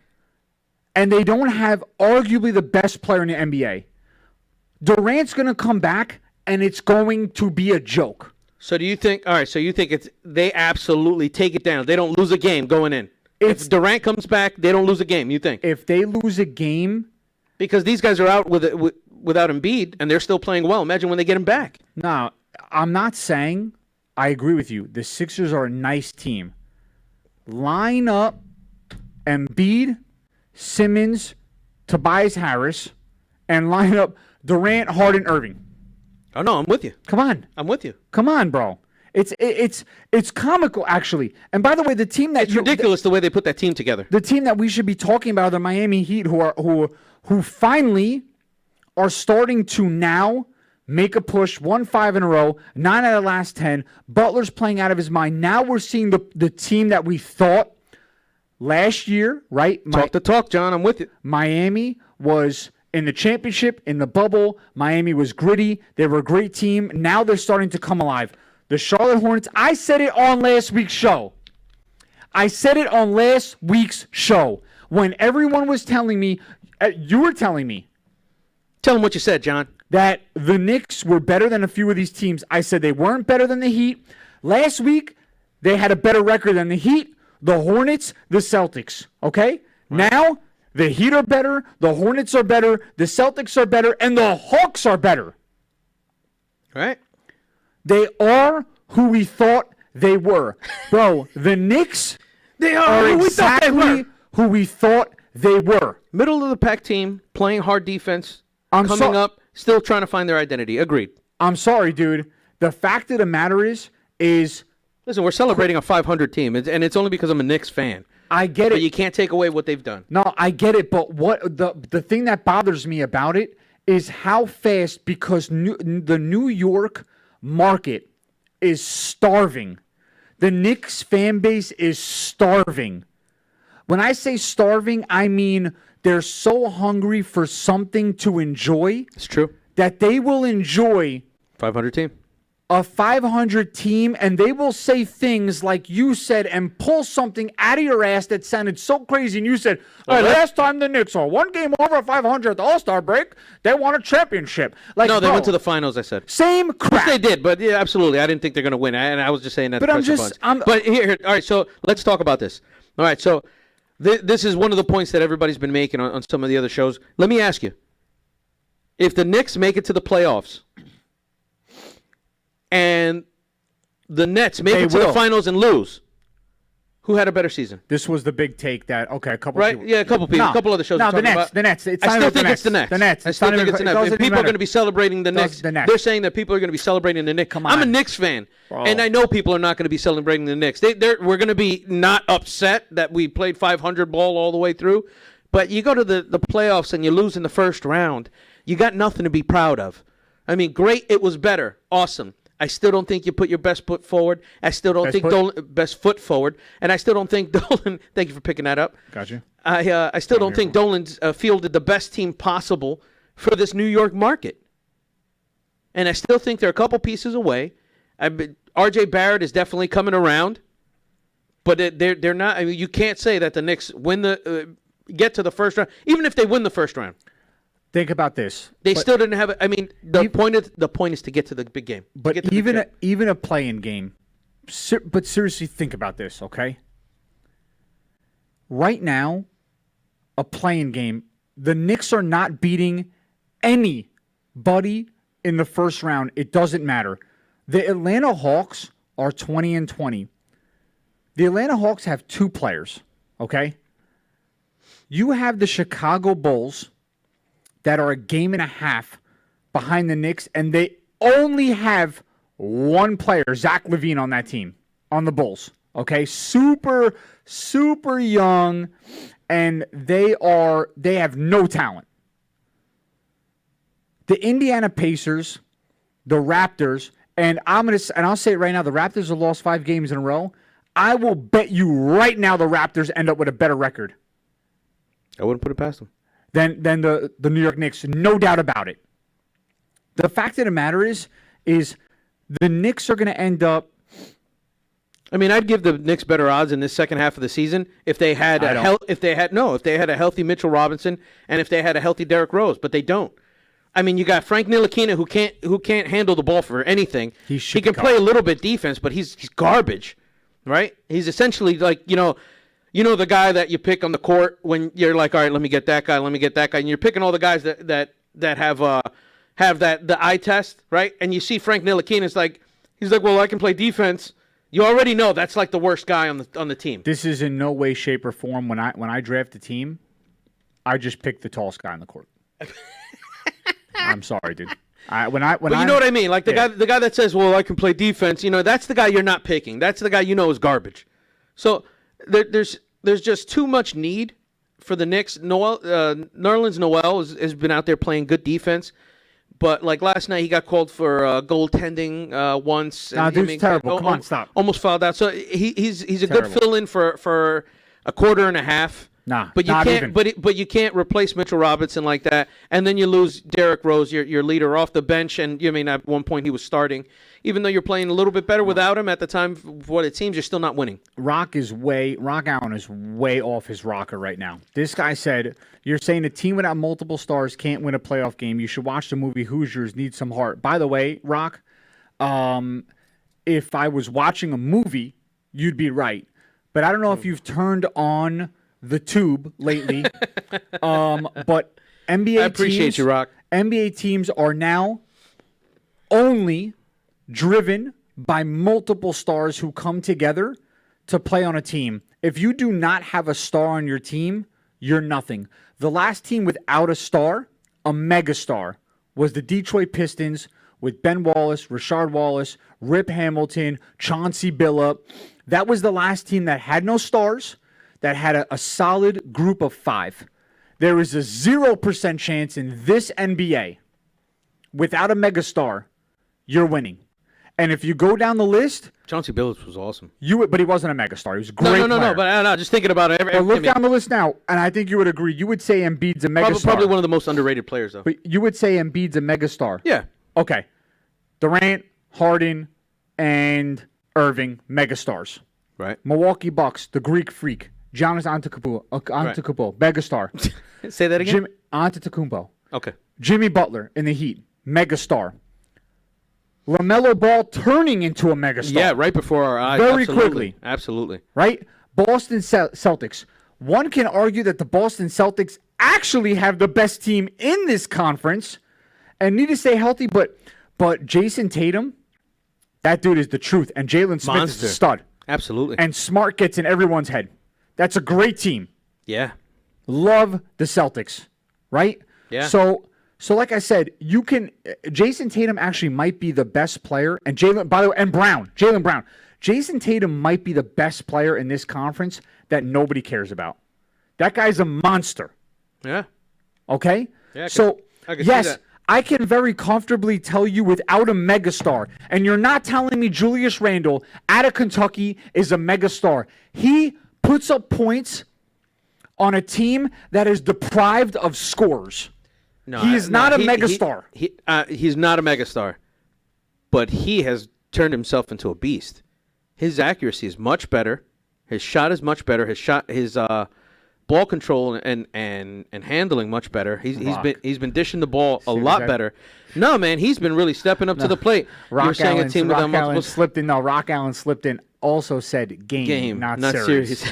and they don't have arguably the best player in the NBA. Durant's gonna come back, and it's going to be a joke.
So do you think? All right. So you think they absolutely take it down? They don't lose a game going in. If Durant comes back, they don't lose a game. You think?
If they lose a game.
Because these guys are out without Embiid, and they're still playing well. Imagine when they get him back.
No, I'm not saying I agree with you. The Sixers are a nice team. Line up Embiid, Simmons, Tobias Harris, and line up Durant, Harden, Irving.
Oh, no, I'm with you.
Come on.
I'm with you.
Come on, bro. It's comical, actually. And by the way, the team that
it's ridiculous the way they put that team together.
The team that we should be talking about are the Miami Heat, who finally are starting to now make a push, 1-5 in a row, 9 out of the last 10. Butler's playing out of his mind. Now we're seeing the team that we thought last year, right?
Talk the talk, John. I'm with you.
Miami was in the championship, in the bubble. Miami was gritty. They were a great team. Now they're starting to come alive. The Charlotte Hornets, I said it on last week's show. When everyone was telling me, you were telling me.
Tell them what you said, John.
That the Knicks were better than a few of these teams. I said they weren't better than the Heat. Last week, they had a better record than the Heat, the Hornets, the Celtics. Okay? Right. Now, the Heat are better, the Hornets are better, the Celtics are better, and the Hawks are better.
Right?
They are who we thought they were. Bro, the Knicks
they are
exactly who we thought they were.
Middle of the pack team, playing hard defense, coming up, still trying to find their identity. Agreed.
I'm sorry, dude. The fact of the matter is
listen, we're celebrating a 500 team, and it's only because I'm a Knicks fan.
I get it.
But you can't take away what they've done.
No, I get it. But what the thing that bothers me about it is how fast, because the New York market is starving. The Knicks fan base is starving. When I say starving, I mean they're so hungry for something to enjoy.
It's true.
That they will enjoy
500 team.
a 500 team, and they will say things like you said and pull something out of your ass that sounded so crazy. And you said, "Hey, last time the Knicks are one game over 500 at the All-Star break, they won a championship." Like,
No, they
bro,
went to the finals. I said.
same crap.
They did, but yeah, absolutely. I didn't think they're going to win, and I was just saying that.
But
to
I'm
press the
just-
buttons.
I'm-
But here, all right. So let's talk about this. All right. So this is one of the points that everybody's been making on some of the other shows. Let me ask you: if the Knicks make it to the playoffs, and the Nets make
They
it to
will.
the finals and lose, who had a better season?
This was the big take that a couple
Right?
people-
Yeah, a couple people,
No.
a couple other shows.
No,
are
the
talking
Nets.
about-
The Nets. It's
I
not
still
even
think
the
it's the Nets.
The Nets.
I
It's
still
not
think
even-
it's the
it
Nets.
doesn't
If
even
people are
matter.
going to be celebrating the Knicks,
the Nets.
they're saying that people are going to be celebrating the Knicks.
Come
I'm a
on.
Knicks fan,
Bro.
and I know people are not going to be celebrating the Knicks. We're going to be not upset that we played 500 ball all the way through, but you go to the playoffs and you lose in the first round. You got nothing to be proud of. I mean, great. It was better. Awesome. I still don't think you put your best foot forward. I still don't think best foot forward, and I still don't think Dolan. Thank you for picking that up.
Got you.
I still don't think Dolan's fielded the best team possible for this New York market, and I still think they're a couple pieces away. R.J. Barrett is definitely coming around, but they're not. I mean, you can't say that the Knicks win get to the first round, even if they win the first round.
Think about this.
They still didn't have it. I mean, the point is to get to the big game. To
But
get to the check.
even a play-in game. But seriously, think about this, okay? Right now, a play-in game, the Knicks are not beating anybody in the first round. It doesn't matter. The Atlanta Hawks are 20-20. The Atlanta Hawks have two players, okay? You have the Chicago Bulls that are a game and a half behind the Knicks, and they only have one player, Zach LaVine, on that team, on the Bulls. Okay, super, super young, and they have no talent. The Indiana Pacers, the Raptors, and I'll say it right now, the Raptors have lost 5 games in a row. I will bet you right now the Raptors end up with a better record
I wouldn't put it past them.
than the New York Knicks, no doubt about it. The fact of the matter is the Knicks are going to end up.
I mean, I'd give the Knicks better odds in this second half of the season if they had if they had a healthy Mitchell Robinson and if they had a healthy Derrick Rose, but they don't. I mean, you got Frank Ntilikina who can't handle the ball for anything. He can play a little bit defense, but he's garbage, right? He's essentially like you know the guy that you pick on the court when you're like, all right, let me get that guy, and you're picking all the guys that have the eye test, right? And you see Frank Ntilikina he's like, well, I can play defense. You already know that's like the worst guy on the team.
This is in no way, shape, or form when I draft a team, I just pick the tallest guy on the court. I'm sorry, dude. But you
know what I mean? Like the guy that says, well, I can play defense. You know, that's the guy you're not picking. That's the guy you know is garbage. So there's just too much need for the Knicks. Nerlens Noel has been out there playing good defense. But like last night, he got called for goaltending once.
Nah, dude's terrible. Come on, stop.
Almost fouled out. So he's a good fill-in for a quarter and a half.
Nah,
but you
not
can't.
even.
But you can't replace Mitchell Robinson like that. And then you lose Derrick Rose, your leader, off the bench. And you mean at one point he was starting, even though you're playing a little bit better without him at the time. What it seems, you're still not winning.
Rock Allen is way off his rocker right now. This guy said, "You're saying a team without multiple stars can't win a playoff game. You should watch the movie Hoosiers Need Some Heart." By the way, Rock, if I was watching a movie, you'd be right. But I don't know if you've turned on the tube lately. But NBA
I appreciate
teams,
you, Rock.
NBA teams are now only driven by multiple stars who come together to play on a team. If you do not have a star on your team, you're nothing. The last team without a star, a megastar, was the Detroit Pistons with Ben Wallace, Rashard Wallace, Rip Hamilton, Chauncey Billups. That was the last team that had no stars, that had a solid group of 5. There is a 0% chance in this NBA, without a megastar, you're winning. And if you go down the list,
Chauncey Billups was awesome.
but he wasn't a megastar. He was a great player.
No. But no, just thinking about it.
But look down the list now, and I think you would agree. You would say Embiid's a megastar.
Probably one of the most underrated players, though.
But you would say Embiid's a megastar.
Yeah.
Okay. Durant, Harden, and Irving, megastars.
Right.
Milwaukee Bucks, the Greek Freak, Giannis Antetokounmpo, megastar.
Say that again.
Jim Antetokounmpo,
Okay.
Jimmy Butler in the Heat, megastar. LaMelo Ball turning into a megastar.
Yeah, right before our eyes.
Very
Absolutely.
quickly.
Absolutely.
Right? Boston Celtics. One can argue that the Boston Celtics actually have the best team in this conference and need to stay healthy, but Jason Tatum, that dude is the truth, and Jalen Smith is
Monster.
a stud.
Absolutely.
And Smart gets in everyone's head. That's a great team.
Yeah.
Love the Celtics, right?
Yeah.
So like I said, you can. Jason Tatum actually might be the best player, and Jalen. By the way, and Jalen Brown. Jason Tatum might be the best player in this conference that nobody cares about. That guy's a monster.
Yeah.
Okay.
Yeah, I can see
yes,
that.
I can very comfortably tell you without a megastar, and you're not telling me Julius Randle out of Kentucky is a megastar. He puts up points on a team that is deprived of scores.
No,
He is not a megastar.
He's not a megastar, but he has turned himself into a beast. His accuracy is much better. His shot is much better. His ball control and handling much better. He's been dishing the ball a lot
that-
better. No, man, he's been really stepping up to the plate. You're saying a team without multiple.
Rock Allen slipped in. Also said game, not serious.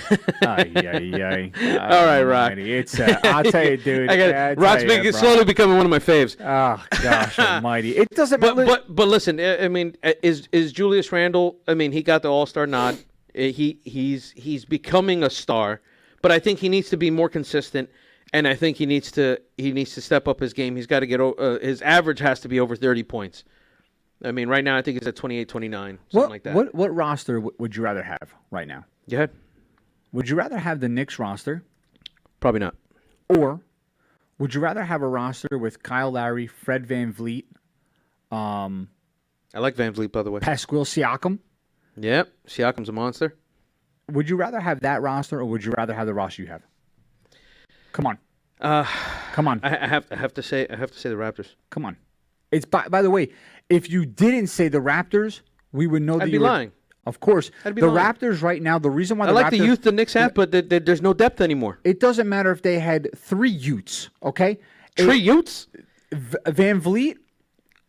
Ay.
All right, Rock.
Almighty. It's I'll tell you, dude.
Rock's slowly becoming one of my faves.
Oh gosh, almighty! It doesn't matter.
But listen, I mean, is Julius Randle? I mean, he got the All-Star nod. He's becoming a star, but I think he needs to be more consistent, and I think he needs to step up his game. He's got to get his average has to be over 30 points. I mean, right now I think he's at 28, 29, something like that.
What roster would you rather have right now?
Go ahead.
Would you rather have the Knicks roster,
Probably not.
or would you rather have a roster with Kyle Lowry, Fred VanVleet,
I like Van Vliet, by the way.
Pasquale Siakam?
Yep, Siakam's a monster.
Would you rather have that roster, or would you rather have the roster you have? Come on, come on,
I have to say the Raptors.
come on. It's by the way, if you didn't say the Raptors, we would know that
I'd be
you were
lying.
Of course,
I'd be
the
lying.
Raptors right now. The reason why
I like
Raptors,
the youth the Knicks have, but there's no depth anymore.
It doesn't matter if they had 3 Utes. Okay,
Trey Utes?
Van Vliet,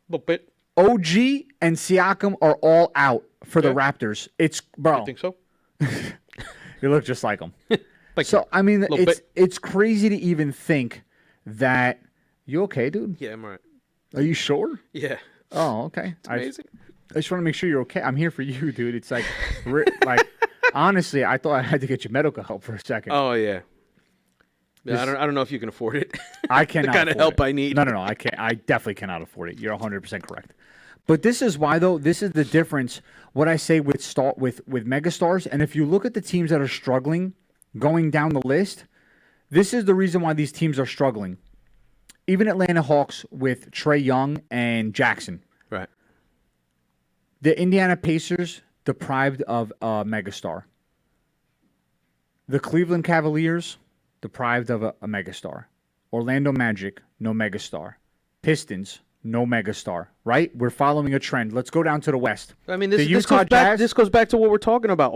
But
OG, and Siakam are all out for the
Okay.
Raptors. It's bro.
I think so.
You look just like them.
Like,
So I mean,
Little
it's
bit.
it's crazy to even think that. You okay, dude?
yeah, I'm all right.
Are you sure?
Yeah.
Oh, okay.
Amazing.
I just want to make sure you're okay. I'm here for you, dude. It's like, like, honestly, I thought I had to get you medical help for a second.
Oh yeah. Yeah, I don't know if you can afford it.
I cannot.
the kind of
afford
help
it.
I need.
No, I can't. I definitely cannot afford it. You're 100% correct. But this is why, though. This is the difference. What I say with megastars, and if you look at the teams that are struggling, going down the list, this is the reason why these teams are struggling. Even Atlanta Hawks with Trae Young and Jackson.
Right.
The Indiana Pacers deprived of a megastar. The Cleveland Cavaliers deprived of a megastar. Orlando Magic, no megastar. Pistons, no megastar. Right? We're following a trend. Let's go down to the West.
I mean,
The
this
Utah
goes back.
Jazz-
This goes back to what we're talking about.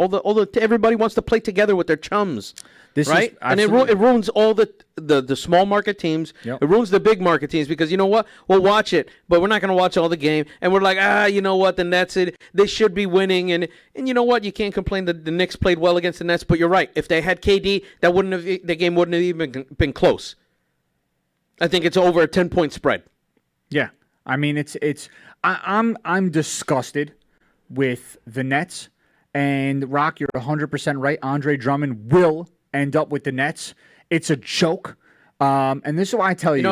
Everybody wants to play together with their chums,
This is
right? And
absolutely-
it ruins all the small market teams.
Yep.
It ruins the big market teams because you know what? We'll watch it, but we're not going to watch all the game. And we're like, you know what? The Nets, they should be winning. And you know what? You can't complain that the Knicks played well against the Nets. But you're right. If they had KD, the game wouldn't have even been close. I think it's over a 10-point spread.
Yeah, I mean I'm disgusted with the Nets, and Rock, you're 100% right. Andre Drummond will end up with the Nets. It's a joke, and this is why I tell you,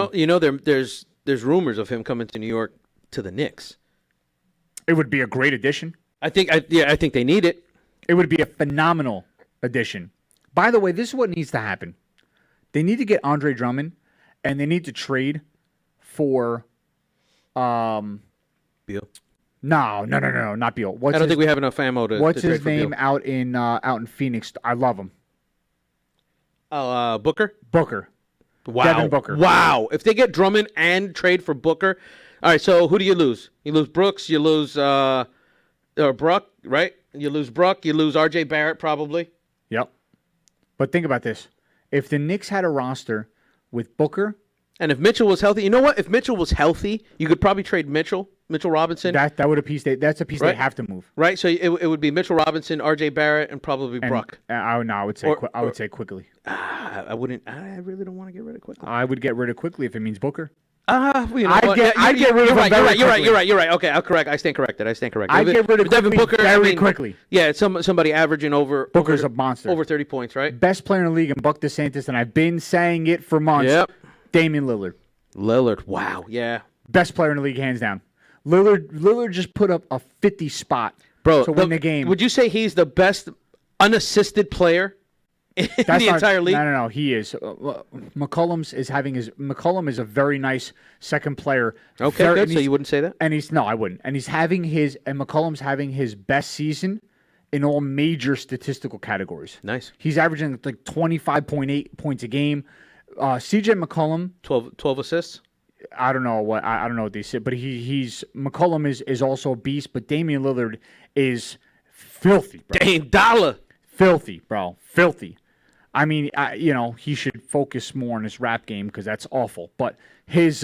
There's rumors of him coming to New York to the Knicks.
it would be a great addition.
I think they need it.
It would be a phenomenal addition. By the way, this is what needs to happen. They need to get Andre Drummond, and they need to trade for.
Beal.
No, not Beal. What's
I don't
his,
think we have enough ammo to.
What's
to
his
trade for
name
Beal.
out in Phoenix? I love him.
Booker.
Booker.
Wow.
Devin Booker.
Wow. If they get Drummond and trade for Booker, All right, so who do you lose? You lose Brooks. You lose Bruck, right? You lose Bruck. You lose R.J. Barrett probably.
Yep. But think about this. If the Knicks had a roster with Booker,
And if Mitchell was healthy, you know what? If Mitchell was healthy, you could probably trade Mitchell Robinson.
that would a piece that's a piece they
Right.
have to move.
Right, so it would be Mitchell Robinson, R.J. Barrett, and probably
And,
Bruck.
I would say
Or-
I would say quickly.
I wouldn't. I really don't want to get rid of quickly.
I would get rid of quickly if it means Booker.
Well, you know
I'd
what?
get-
Yeah,
I'd get rid of
you're
him
right.
very
You're right.
quickly.
You're right. Okay, I'll correct. I stand corrected.
I'd get rid of
Devin
quickly
Booker
very quickly.
Yeah, somebody averaging over.
Booker's
over,
a monster.
Over 30 points, right?
Best player in the league, and Buck DeSantis, and I've been saying it for months.
Yep.
Damian Lillard,
Lillard. Wow. Yeah.
best player in the league, hands down. Lillard just put up a 50 spot
Bro,
to win the game.
Would you say he's the best unassisted player in
That's
the
not-
entire league?
No, he is. McCollum is a very nice second player.
Okay,
Very-
good.
and
So
he's-
you wouldn't say that?
And I wouldn't. And McCollum's having his best season in all major statistical categories.
Nice.
He's averaging like 25.8 points a game. CJ McCollum,
12 assists.
I don't know what they said, but he's McCollum is also a beast, but Damian Lillard is filthy, bro.
Dame Dollar.
Filthy, bro. Filthy. I mean, he should focus more on his rap game because that's awful. But his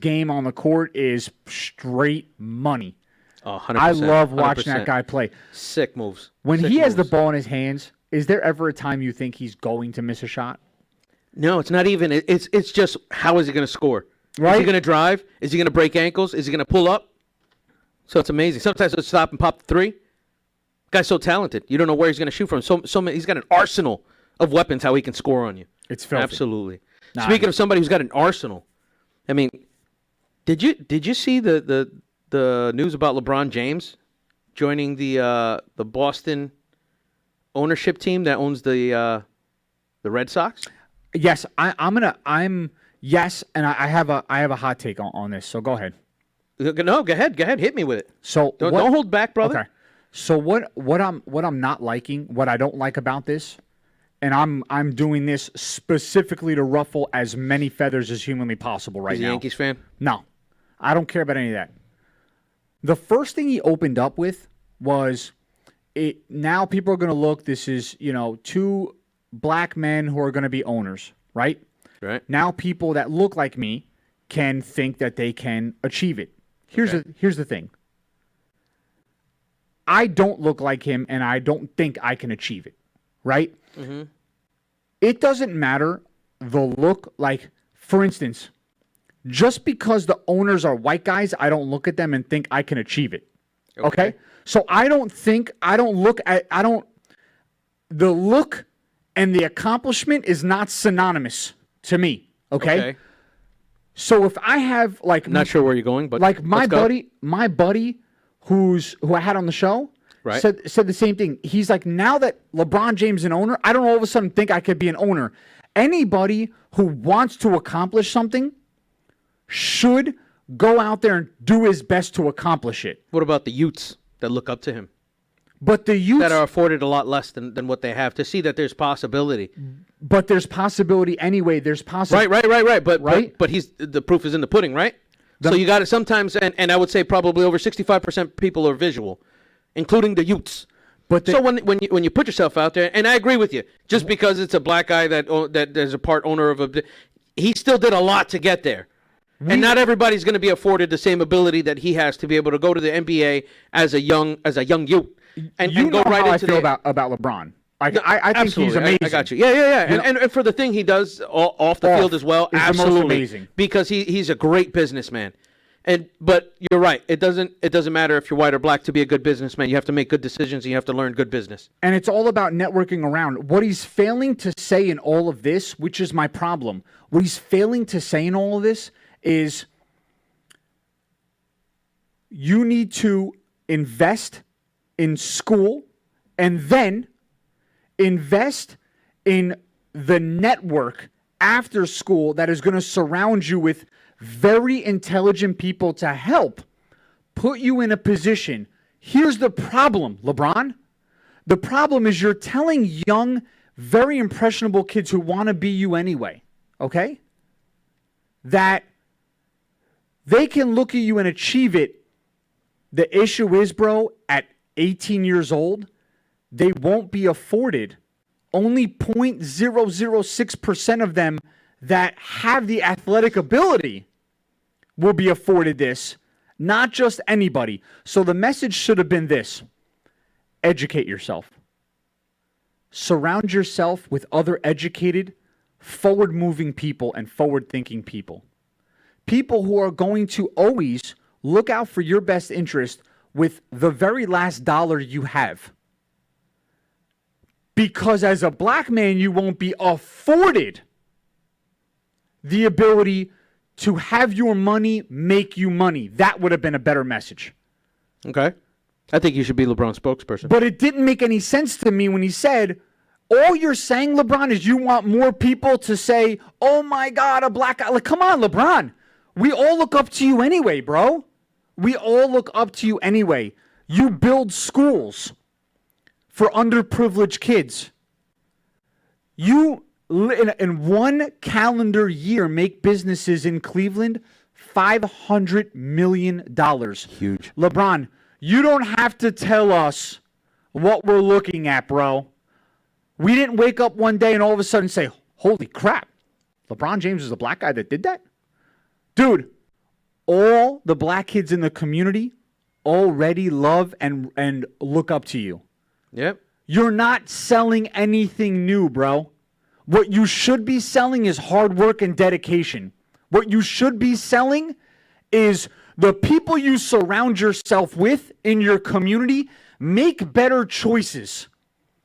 game on the court is straight money.
Oh, 100%.
I love watching
100%.
that guy play.
Sick moves.
When
Sick
he has the
moves.
ball in his hands, is there ever a time you think he's going to miss a shot?
No, it's not even. It's just how is he going to score? Is
Right.
he going to drive? Is he going to break ankles? Is he going to pull up? So it's amazing. Sometimes he'll stop and pop the three. Guy's so talented. You don't know where he's going to shoot from. So many, he's got an arsenal of weapons how he can score on you.
It's filthy.
Absolutely.
Nah,
Speaking of somebody who's got an arsenal, I mean, did you see the news about LeBron James joining the Boston ownership team that owns the Red Sox?
Yes, yes, and I have a hot take on this. So go ahead.
No, go ahead. Hit me with it.
So
Don't hold back, brother.
Okay. So what I'm not liking, what I don't like about this, and I'm doing this specifically to ruffle as many feathers as humanly possible right
He's a
now.
Yankees fan.
No, I don't care about any of that. The first thing he opened up with was now people are going to look. This is two black men who are going to be owners, right?
Right.
Now people that look like me can think that they can achieve it. Here's the thing. I don't look like him, and I don't think I can achieve it, right?
Mm-hmm.
It doesn't matter the look. Like, for instance, just because the owners are white guys, I don't look at them and think I can achieve it. Okay? So the look and the accomplishment is not synonymous to me. Okay? So if I have
I'm not sure where you're going, but
like my
let's go.
buddy who I had on the show
Right.
said the same thing. He's like, now that LeBron James is an owner, I don't all of a sudden think I could be an owner. Anybody who wants to accomplish something should go out there and do his best to accomplish it.
What about the Utes that look up to him,
But the youth,
that are afforded a lot less than what they have, to see that there's possibility?
but there's possibility anyway. There's possibility.
Right. But
Right?
but the proof is in the pudding, right? So you got to sometimes, and I would say probably over 65% people are visual, including the Utes.
But
So when you put yourself out there, and I agree with you, just because it's a black guy that is a part owner of he still did a lot to get there. And not everybody's going to be afforded the same ability that he has to be able to go to the NBA as a young Ute and
you
go
know
right
how
into
I feel
the
about LeBron. I think
Absolutely.
he's amazing.
I got you. Yeah. And for the thing he does off the
Off
field as well,
is the most
absolutely
amazing.
because he's a great businessman. But you're right. It doesn't matter if you're white or black to be a good businessman. You have to make good decisions and you have to learn good business.
And it's all about networking around. What he's failing to say in all of this, which is my problem, what he's failing to say in all of this is you need to invest in school and then invest in the network after school that is going to surround you with very intelligent people to help put you in a position. Here's the problem, LeBron. The problem is you're telling young, very impressionable kids who want to be you anyway, okay, that They can look at you and achieve it. The issue is, bro, at 18 years old, they won't be afforded. Only 0.006% of them that have the athletic ability will be afforded this, not just anybody. So the message should have been this: educate yourself. Surround yourself with other educated, forward-moving people and forward-thinking people. People who are going to always look out for your best interest with the very last dollar you have. Because as a black man, you won't be afforded the ability to have your money make you money. That would have been a better message.
Okay. I think you should be LeBron's spokesperson.
But it didn't make any sense to me when he said, all you're saying, LeBron, is you want more people to say, oh my God, a black guy. Like, come on, LeBron. We all look up to you anyway, bro. We all look up to you anyway. You build schools for underprivileged kids. You, in one calendar year, make businesses in Cleveland $500 million.
Huge.
LeBron, you don't have to tell us what we're looking at, bro. We didn't wake up one day and all of a sudden say, holy crap, LeBron James is the black guy that did that? Dude, all the black kids in the community already love and look up to you.
Yep.
You're not selling anything new, bro. What you should be selling is hard work and dedication. What you should be selling is the people you surround yourself with in your community. Make better choices.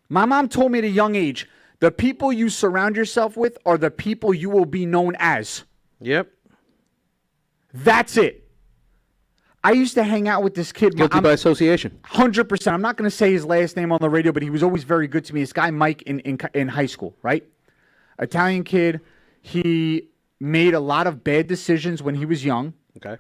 My mom told me at a young age, the people you surround yourself with are the people you will be known as.
Yep.
That's it. I used to hang out with this kid.
Guilty by association.
100%. I'm not going to say his last name on the radio, but he was always very good to me. This guy, Mike, in high school, right? Italian kid. He made a lot of bad decisions when he was young,
Okay.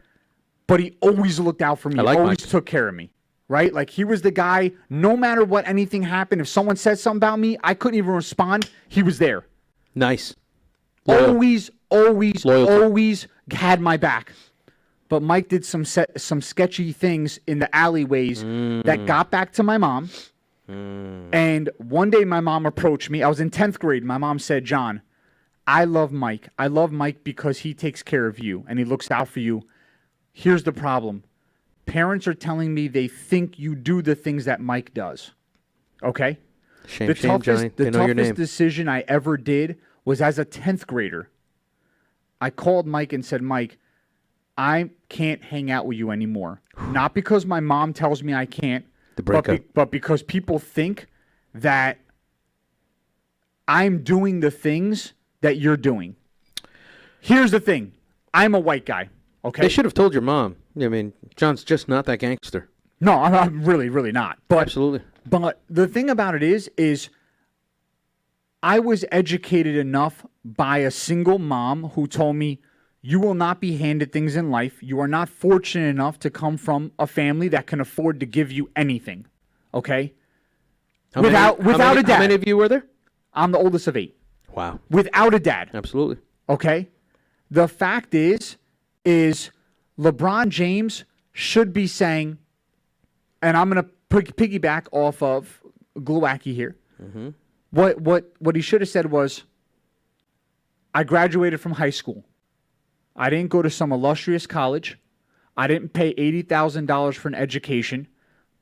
but he always looked out for me.
I like
Always
Mike.
took care of me, right? Like, he was the guy, no matter what anything happened, if someone said something about me, I couldn't even respond. He was there.
Nice. Loyal.
Always
Loyalty.
always had my back. But Mike did some sketchy things in the alleyways that got back to my mom. And one day my mom approached me. I was in 10th grade. My mom said, John, I love Mike. I love Mike because he takes care of you and he looks out for you. Here's the problem. Parents are telling me they think you do the things that Mike does. Okay?
Shame, Johnny.
The
They know your
toughest
name.
decision I ever did was as a 10th grader. I called Mike and said, Mike, I can't hang out with you anymore. Not because my mom tells me I can't, but because people think that I'm doing the things that you're doing. Here's the thing. I'm a white guy, okay?
They should have told your mom. I mean, John's just not that gangster.
No, I'm really, really not. But
Absolutely.
But the thing about it is I was educated enough by a single mom who told me, you will not be handed things in life. You are not fortunate enough to come from a family that can afford to give you anything. Okay? Without a dad.
How many of you were there?
I'm the oldest of 8.
Wow.
Without a dad.
Absolutely.
Okay? The fact is LeBron James should be saying, and I'm going to piggyback off of Glowacki here.
Mm-hmm.
What he should have said was, I graduated from high school. I didn't go to some illustrious college. I didn't pay $80,000 for an education,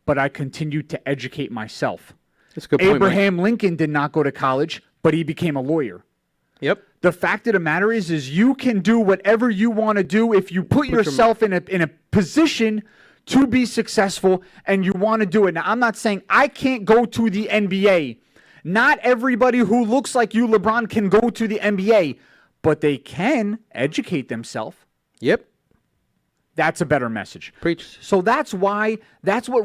but I continued to educate myself.
That's a good point, Mike.
Abraham Lincoln did not go to college, but he became a lawyer.
Yep.
The fact of the matter is you can do whatever you want to do if you put yourself in a position to be successful and you want to do it. Now, I'm not saying I can't go to the NBA. Not everybody who looks like you, LeBron, can go to the NBA, but they can educate themselves.
Yep.
That's a better message.
Preach.
So that's what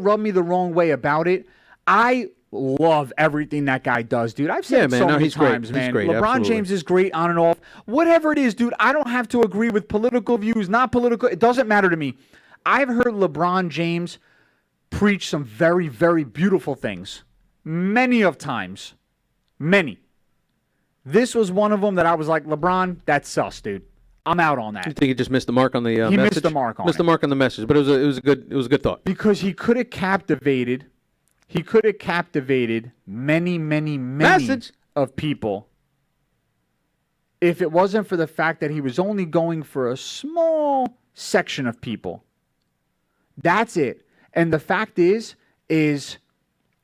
rubbed me the wrong way about it. I love everything that guy does, dude. I've said
Yeah,
it
man.
so
No,
many
he's great.
times,
He's
man.
great.
LeBron
Absolutely.
James is great on and off. Whatever it is, dude, I don't have to agree with political views, not political. It doesn't matter to me. I've heard LeBron James preach some very, very beautiful things. Many of times. Many. This was one of them that I was like, LeBron, that's sus, dude. I'm out on
I
that.
think he just missed the mark on the
He
message.
missed the mark on
Missed the
it.
mark on the message, but it was a good thought.
Because he could have captivated many
Message.
of people if it wasn't for the fact that he was only going for a small section of people. That's it. And the fact is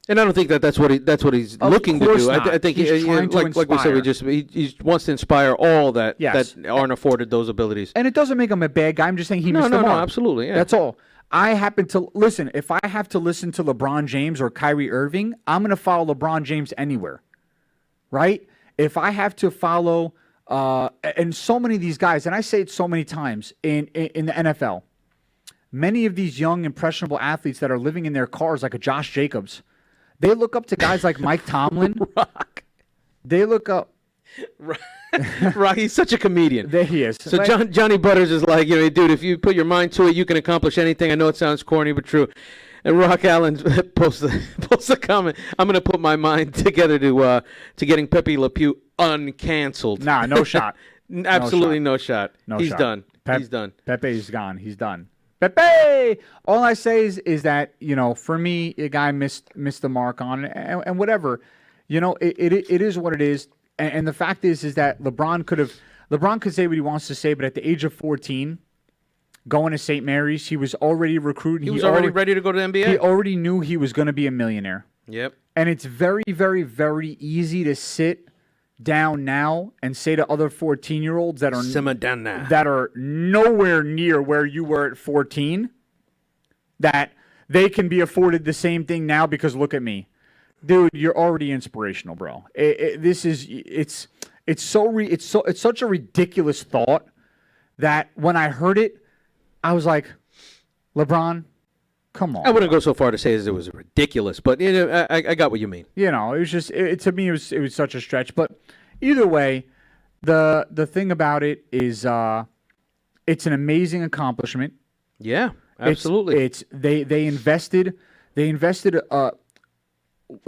And I don't think that's what he's
Of
looking to
course
do.
not.
I think
He's trying to
like we said,
inspire.
he wants to inspire all that
Yes.
that aren't afforded those abilities.
and it doesn't make him a bad guy. I'm just saying he missed the
No,
mark.
absolutely. Yeah.
That's all. I happen to listen. If I have to listen to LeBron James or Kyrie Irving, I'm going to follow LeBron James anywhere, right? If I have to follow, and so many of these guys, and I say it so many times in the NFL, many of these young impressionable athletes that are living in their cars, like a Josh Jacobs, they look up to guys like Mike Tomlin.
Rock.
They look up.
Rock. He's such a comedian.
There he is.
So
Like-
Johnny Butters is like, dude, if you put your mind to it, you can accomplish anything. I know it sounds corny, but true. And Rock Allen posts a comment. I'm going to put my mind together to getting Pepe Le Pew uncanceled.
Nah, no shot.
Absolutely no shot.
No
He's
shot.
done.
Pep-
He's done.
Pepe's gone. He's done. Pepe. All I say is that for me, a guy missed the mark on it, and whatever. It is what it is. And the fact is that LeBron could say what he wants to say, but at the age of 14, going to St. Mary's, he was already recruiting.
He was already ready to go to the NBA.
He already knew he was going to be a millionaire.
Yep.
And it's very, very, very easy to sit down now and say to other 14-year-olds that are
Simmer down now.
that are nowhere near where you were at 14 that they can be afforded the same thing now because look at me. Dude, you're already inspirational, bro. It's such a ridiculous thought that when I heard it, I was like, LeBron, come on.
I wouldn't go so far to say as it was ridiculous, but I got what you mean.
It was just to me it was such a stretch. But either way, the thing about it is it's an amazing accomplishment.
Yeah, absolutely.
They invested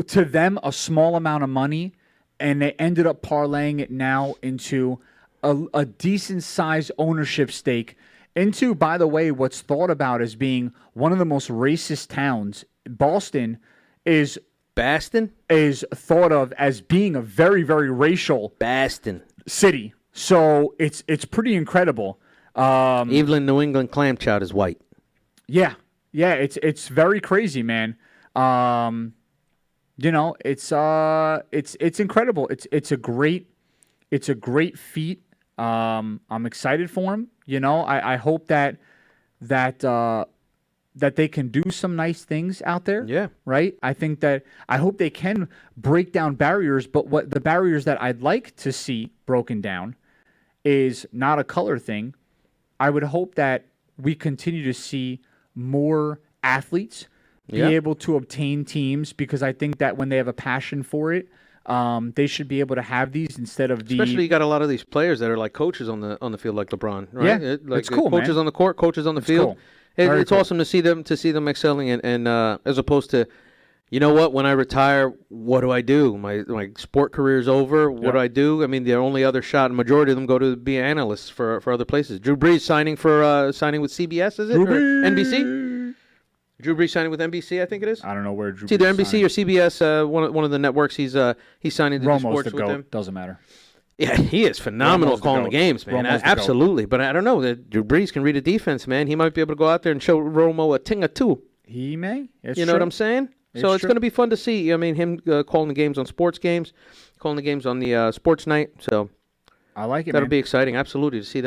to them a small amount of money, and they ended up parlaying it now into a decent sized ownership stake into, by the way, what's thought about as being one of the most racist towns. Boston is
Baston?
thought of as being a very, very racial
Baston.
city. So it's pretty incredible.
Evelyn New England clam chowder is white.
Yeah, it's very crazy, man. It's incredible. It's a great feat. I'm excited for him. I hope that they can do some nice things out there.
Yeah.
Right. I hope they can break down barriers. But what the barriers that I'd like to see broken down is not a color thing. I would hope that we continue to see more athletes be
Yeah.
able to obtain teams, because I think that when they have a passion for it, they should be able to have these instead of the.
Especially you got a lot of these players that are like coaches on the field, like LeBron, right?
Yeah,
Like
it's cool,
coaches
man.
on the court, coaches on the field.
cool. Very
It's
cool.
awesome to see them excelling, and as opposed to, you know what? When I retire, what do I do? My sport career is over. What do I do? I mean, the only other shot, and majority of them go to be analysts for other places. Drew Brees signing with CBS, is it? Or NBC? Drew Brees signing with NBC, I think it is.
I don't know where Drew.
It's either
Brees
NBC
signed.
or CBS. One of the networks. He's signing to do
Romo's
sports
the
with
goat.
them.
Doesn't matter.
Yeah, he is phenomenal
Romo's the
calling the
goat.
games, man.
Romo's the goat.
Absolutely. But I don't know. Drew Brees can read a defense, man. He might be able to go out there and show Romo a thing or two.
He may. It's
You know what
true.
I'm saying? So
It's
it's
true.
going to be fun to see. I mean, him calling the games on sports games, calling the games on the sports night. So
I like it.
that'll
man.
be exciting. Absolutely to see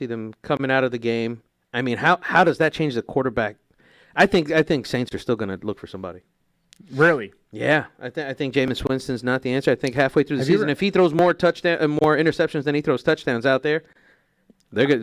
them coming out of the game. I mean, how does that change the quarterback? I think Saints are still going to look for somebody.
Really.
Yeah, I think Jameis Winston's not the answer. I think halfway through the
Have you
season,
re-
if he throws more interceptions than he throws touchdowns out there,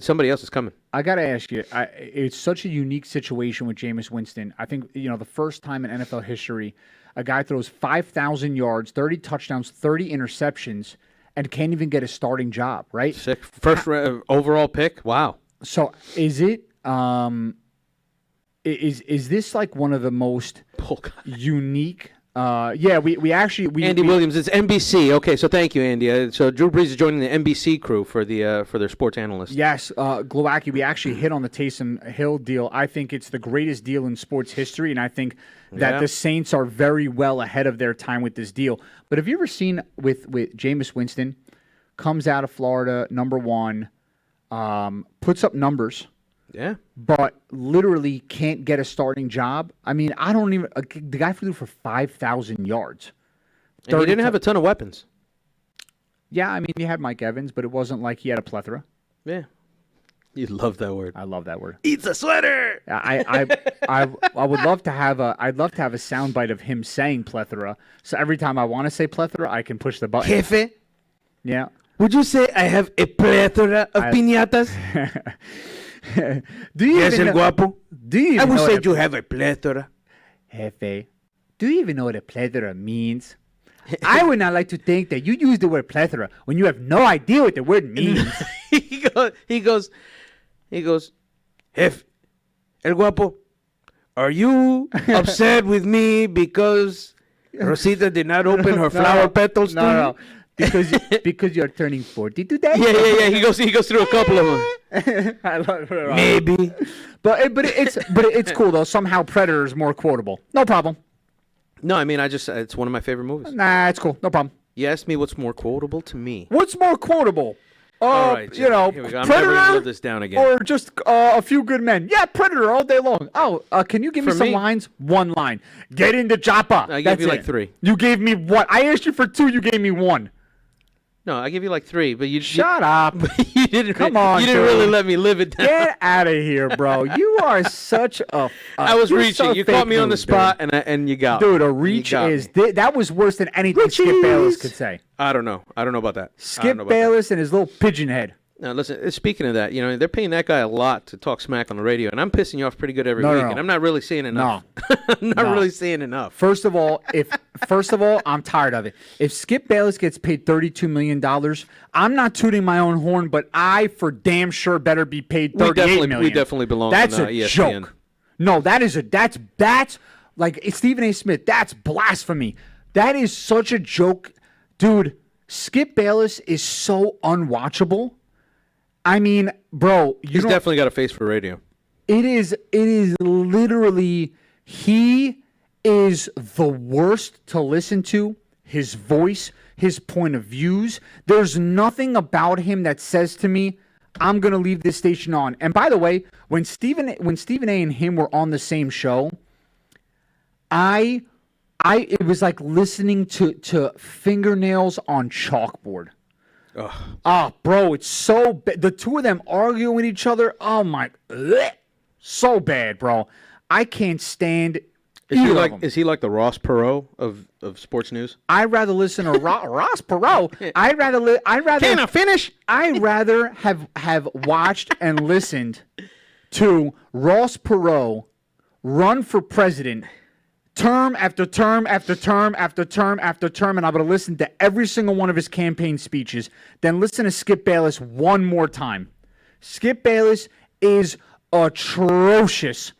somebody else is coming.
I got to ask you, it's such a unique situation with Jameis Winston. I think, the first time in NFL history, a guy throws 5,000 yards, 30 touchdowns, 30 interceptions, and can't even get a starting job, right?
Sick. First overall pick. Wow.
So is it, is this like one of the most
Polk.
unique Yeah, we actually
Andy Williams. It's NBC. Okay, so thank you, Andy. So Drew Brees is joining the NBC crew for their sports analyst.
Yes, Glowacki, we actually hit on the Taysom Hill deal. I think it's the greatest deal in sports history, and I think that the Saints are very well ahead of their time with this deal. But have you ever seen with Jameis Winston, comes out of Florida, number one, puts up numbers, but literally can't get a starting job? I mean, I don't even the guy flew for 5,000 yards.
And he didn't have a ton of weapons.
Yeah, I mean, he had Mike Evans, but it wasn't like he had a plethora.
Yeah. You love that word.
I love that word.
Eats a sweater.
I would love to have I'd love to have a soundbite of him saying plethora. So every time I want to say plethora, I can push the button.
Jefe,
Yeah.
would you say I have a plethora of piñatas?
Do you
Yes,
even
el
know,
guapo.
do you
I
even
would
know
say
what
you have a plethora.
Jefe, do you even know what a plethora means? I would not like to think that you use the word plethora when you have no idea what the word means.
He goes, Jefe, el guapo, are you upset with me because Rosita did not open her flower petals to you?
No. Because you're turning 40 today?
Yeah. He goes through a couple of them.
I love it.
Maybe.
But it's cool though. Somehow Predator is more quotable. No problem.
No, I mean, it's one of my favorite movies.
Nah, it's cool. No problem.
You asked me what's more quotable to me.
What's more quotable?
All right,
you know,
here we go. I'm never gonna
Predator
live this down again.
or just a few good men? Yeah, Predator all day long. Oh, can you give me
For
some
me-
lines? One line. Get in the chopper.
I gave
That's
you
it.
like 3.
You gave me what? I asked you for 2. You gave me 1.
No, I give you like 3, but you
Shut up.
You didn't.
Come on,
You didn't
dude.
really let me live it down.
Get out of here, bro. You are such a.
I was
you're
reaching.
so
You
fake
caught me on the
news,
spot, and you got
Dude,
me.
a
You
reach
got
is
me.
that was worse than anything Skip Bayless could say.
I don't know. I don't know about that. I don't
Skip
know about that.
Bayless and his little pigeon head.
Now, listen, speaking of that, they're paying that guy a lot to talk smack on the radio, and I'm pissing you off pretty good every
No,
week,
no.
and I'm not really seeing enough. I'm not really seeing enough.
First of all, I'm tired of it. If Skip Bayless gets paid $32 million, I'm not tooting my own horn, but I for damn sure better be paid $38 million.
We definitely belong
That's
on
a
ESPN.
joke. No, that's like Stephen A. Smith. That's blasphemy. That is such a joke. Dude, Skip Bayless is so unwatchable. I mean, bro,
He's definitely got a face for radio.
It is literally, he is the worst to listen to. His voice, his point of views. There's nothing about him that says to me, I'm gonna leave this station on. And by the way, when Stephen A and him were on the same show, it was like listening to fingernails on chalkboard. Oh, bro, it's so bad. The two of them arguing with each other. Oh my, so bad, bro. I can't stand.
Is he like the Ross Perot of sports news?
I'd rather listen to Ross Perot. I'd rather.
Can I finish?
I'd rather have watched and listened to Ross Perot run for president. Term after term after term after term after term, and I'm going to listen to every single one of his campaign speeches, then listen to Skip Bayless one more time. Skip Bayless is atrocious.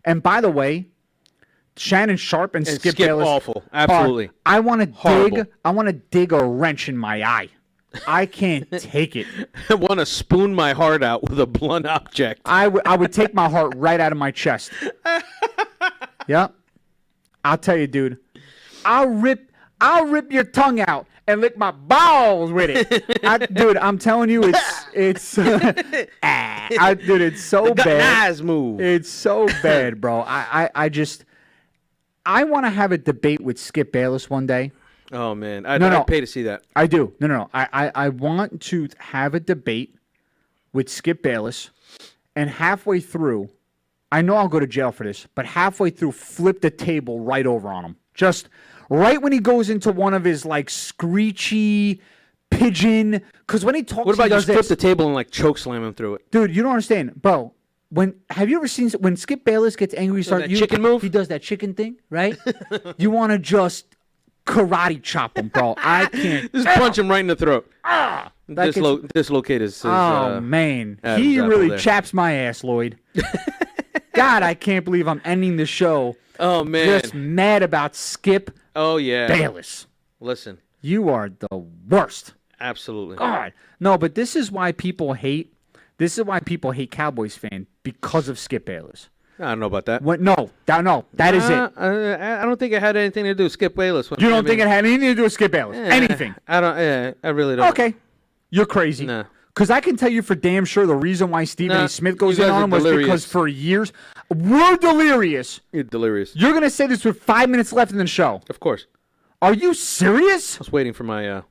And by the way, Shannon Sharp and Skip Bayless
awful. Absolutely.
I want to
Horrible.
dig a wrench in my eye. I can't take it.
I want to spoon my heart out with a blunt object.
I would take my heart right out of my chest. Yeah. I'll tell you, dude. I'll rip your tongue out and lick my balls with it. Dude, I'm telling you, it's dude, it's so bad.
Nice move.
It's so bad, bro. I want to have a debate with Skip Bayless one day.
Oh man, I'd pay to see that.
I do. No. I want to have a debate with Skip Bayless, and halfway through, I know I'll go to jail for this, but halfway through, flip the table right over on him. Just right when he goes into one of his like screechy pigeon. Because when he talks,
What about
he
you
does
flip
this.
the table and like choke slam him through it?
Dude, you don't understand, bro. Have you ever seen when Skip Bayless gets angry?
that chicken move?
He does that chicken thing, right? You want to just karate chop him, bro. I can't.
Just punch him right in the throat.
That gets-
Dislocate his.
Oh man,
Adam's
he
apple
really
there.
chaps my ass, Lloyd. God, I can't believe I'm ending the show
Oh man.
just mad about Skip
Oh yeah.
Bayless.
Listen,
You are the worst.
absolutely.
God. No, but this is why people hate. This is why people hate Cowboys fan because of Skip Bayless.
I don't know about that.
No, that is it.
I don't think it had anything to do with Skip Bayless.
You don't think it had anything to do with Skip Bayless? Anything?
I don't. Yeah, I really don't.
Okay, you're crazy.
No.
Because I can tell you for damn sure the reason why Stephen
Nah,
A. Smith goes
you
in
guys
on
are
him was
delirious.
because for years we're delirious.
You're delirious.
You're gonna say this with 5 minutes left in the show.
Of course.
Are you serious?
I was waiting for my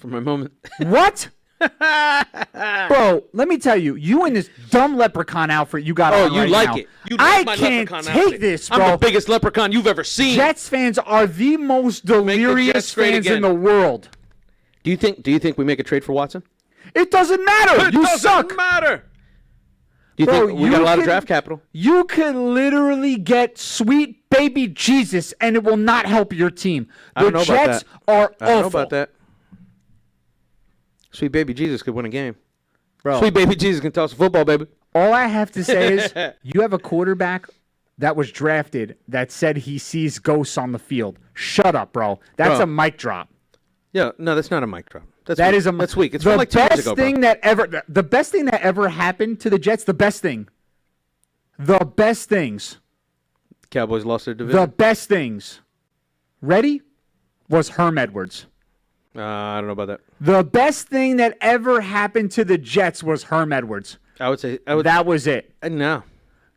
moment.
What? Bro, let me tell you, you and this dumb leprechaun outfit you got on
you
right
like
now.
it. You
I
like my
can't
leprechaun
take
outfit.
this,
I'm
bro.
the biggest leprechaun you've ever seen.
Jets fans are the most
Jets
delirious
great
fans
again.
in the world.
Do you think we make a trade for Watson?
It doesn't matter. You
doesn't
suck.
matter. Do you
Bro,
think we got a lot of
can-
draft capital?
You could literally get sweet baby Jesus, and it will not help your team.
I
The
don't know about
Jets
that.
are
I
awful.
don't know about that. Sweet baby Jesus could win a game.
Bro,
Sweet baby Jesus can toss a football, baby.
all I have to say is you have a quarterback that was drafted that said he sees ghosts on the field. Shut up, bro. That's
Bro.
a mic drop.
Yeah, no, that's not a mic drop. That's
That
weak.
is a
That's weak. It's
the
from like 2 years
best
ago, bro.
thing the best thing that ever happened to the Jets. The best thing. The best things.
Cowboys lost their division.
The best things. Ready? Was Herm Edwards.
I don't know about that.
The best thing that ever happened to the Jets was Herm Edwards.
I would say
That was it.
no.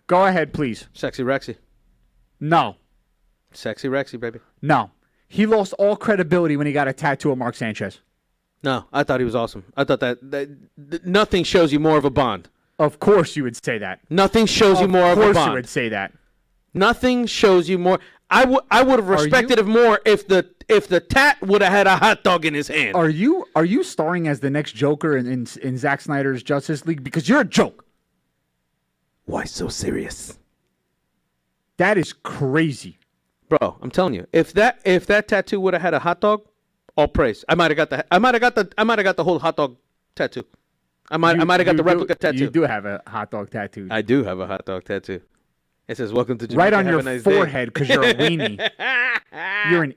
Go ahead, please.
Sexy Rexy.
No.
Sexy Rexy, baby.
No. He lost all credibility when he got a tattoo of Mark Sanchez.
No, I thought he was awesome. I thought that nothing shows you more of a bond.
Of course you would say that.
Nothing shows you more of a
course you
bond.
would say that.
Nothing shows you more. I would have respected
you-
it more if the tat would have had a hot dog in his hand.
Are you starring as the next Joker in Zack Snyder's Justice League? Because you're a joke.
Why so serious?
That is crazy.
Bro, I'm telling you, if that tattoo would have had a hot dog, all praise. I might have got the whole hot dog tattoo. I might have got the replica tattoo.
You do have a hot dog tattoo.
I do have a hot dog tattoo. It says "Welcome to Jamaica."
Right on
Have
your
a nice day."
forehead because you're a weenie. You're an.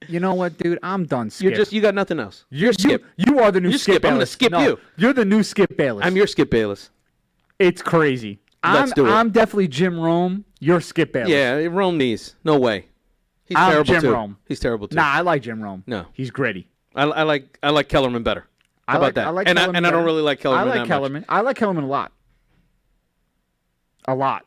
You know what, dude? I'm done. Skip.
You got nothing else. You're Skip.
You are the new
You're
Skip.
Skip. I'm gonna
Bayless.
skip
No,
you.
You're the new Skip Bayless.
I'm your Skip Bayless.
It's crazy.
Let's do it.
I'm definitely Jim Rome. You're Skip Bayless.
Yeah, Rome knees. No way. He's
I'm
terrible
Jim
too.
Rome.
He's terrible too.
Nah, I like Jim Rome.
No.
He's gritty.
I like Kellerman better. How about that?
I like
and
Kellerman
I don't
better.
really like Kellerman.
I like
that much.
Kellerman. I like Kellerman a lot. A lot.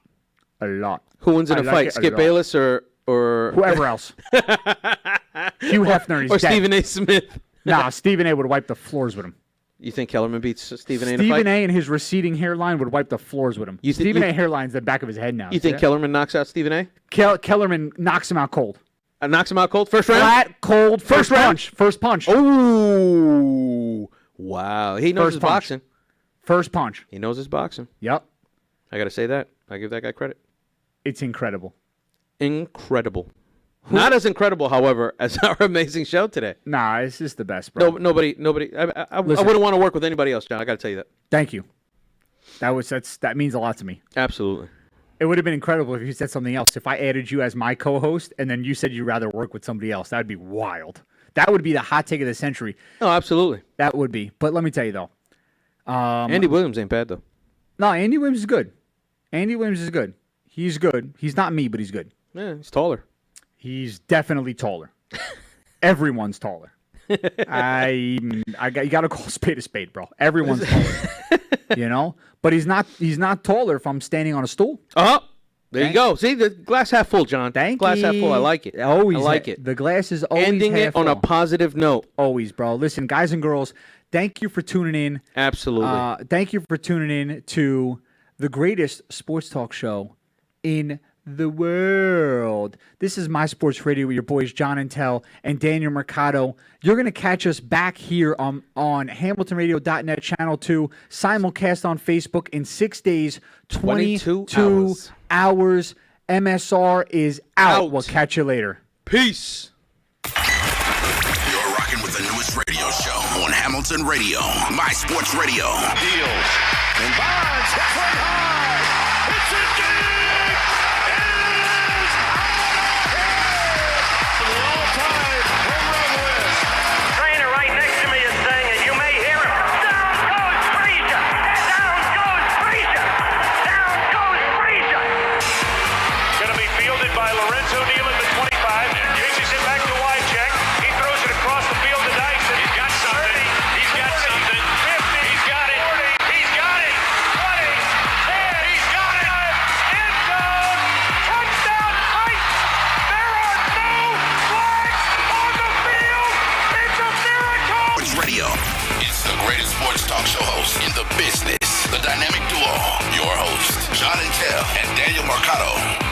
A lot.
Who wins in
I
a
like
fight,
it a
Skip
lot.
Bayless or
Whoever else. Hugh Hefner is
or
dead.
Stephen A. Smith?
Nah, Stephen A. would wipe the floors with him.
You think Kellerman beats Stephen A. in a fight?
Stephen A. and his receding hairline would wipe the floors with him.
You thi-
Stephen
you-
A. hairline's the back of his head now.
You think
See that?
Kellerman knocks out Stephen A?
Kellerman knocks him out cold.
Knocks him out cold first round?
Flat, cold, first
round?
punch. First punch.
Oh, wow. He knows
First
his
punch.
boxing.
First punch.
He knows his boxing.
Yep.
I got to say that. I give that guy credit.
It's incredible.
Incredible. Not as incredible, however, as our amazing show today.
Nah, it's just the best, bro.
Nobody. I
Listen.
wouldn't want to work with anybody else, John. I got to tell you that.
Thank you. That means a lot to me.
Absolutely.
It would have been incredible if you said something else. If I added you as my co-host and then you said you'd rather work with somebody else, that would be wild. That would be the hot take of the century.
No, absolutely.
That would be. But let me tell you though.
Andy Williams ain't bad though.
No, Andy Williams is good. Andy Williams is good. He's good. He's not me, but he's good.
Yeah, he's taller.
He's definitely taller. Everyone's taller. You got to call a spade, bro. Everyone's taller. You know, but he's not taller if I'm standing on a stool.
Oh, there you go. See, the glass half full, John.
Thank
glass
you.
half full. I like it.
Always
I like it.
The glass is always
Ending
half
it on a
full.
positive note.
Always, bro. Listen, guys and girls, thank you for tuning in.
Absolutely.
Thank you for tuning in to the greatest sports talk show in the world. This is My Sports Radio with your boys John and Tell and Daniel Mercado. You're going to catch us back here on HamiltonRadio.net Channel 2, simulcast on Facebook in 6 days, 22 hours. MSR is out. We'll catch you later.
Peace.
You're rocking with the newest radio show on Hamilton Radio, My Sports Radio.
Deals. And Bonds hits one high. It's a dig. It is out of here. The all-time
business. The dynamic duo, your host, John and Kel and Daniel Mercado.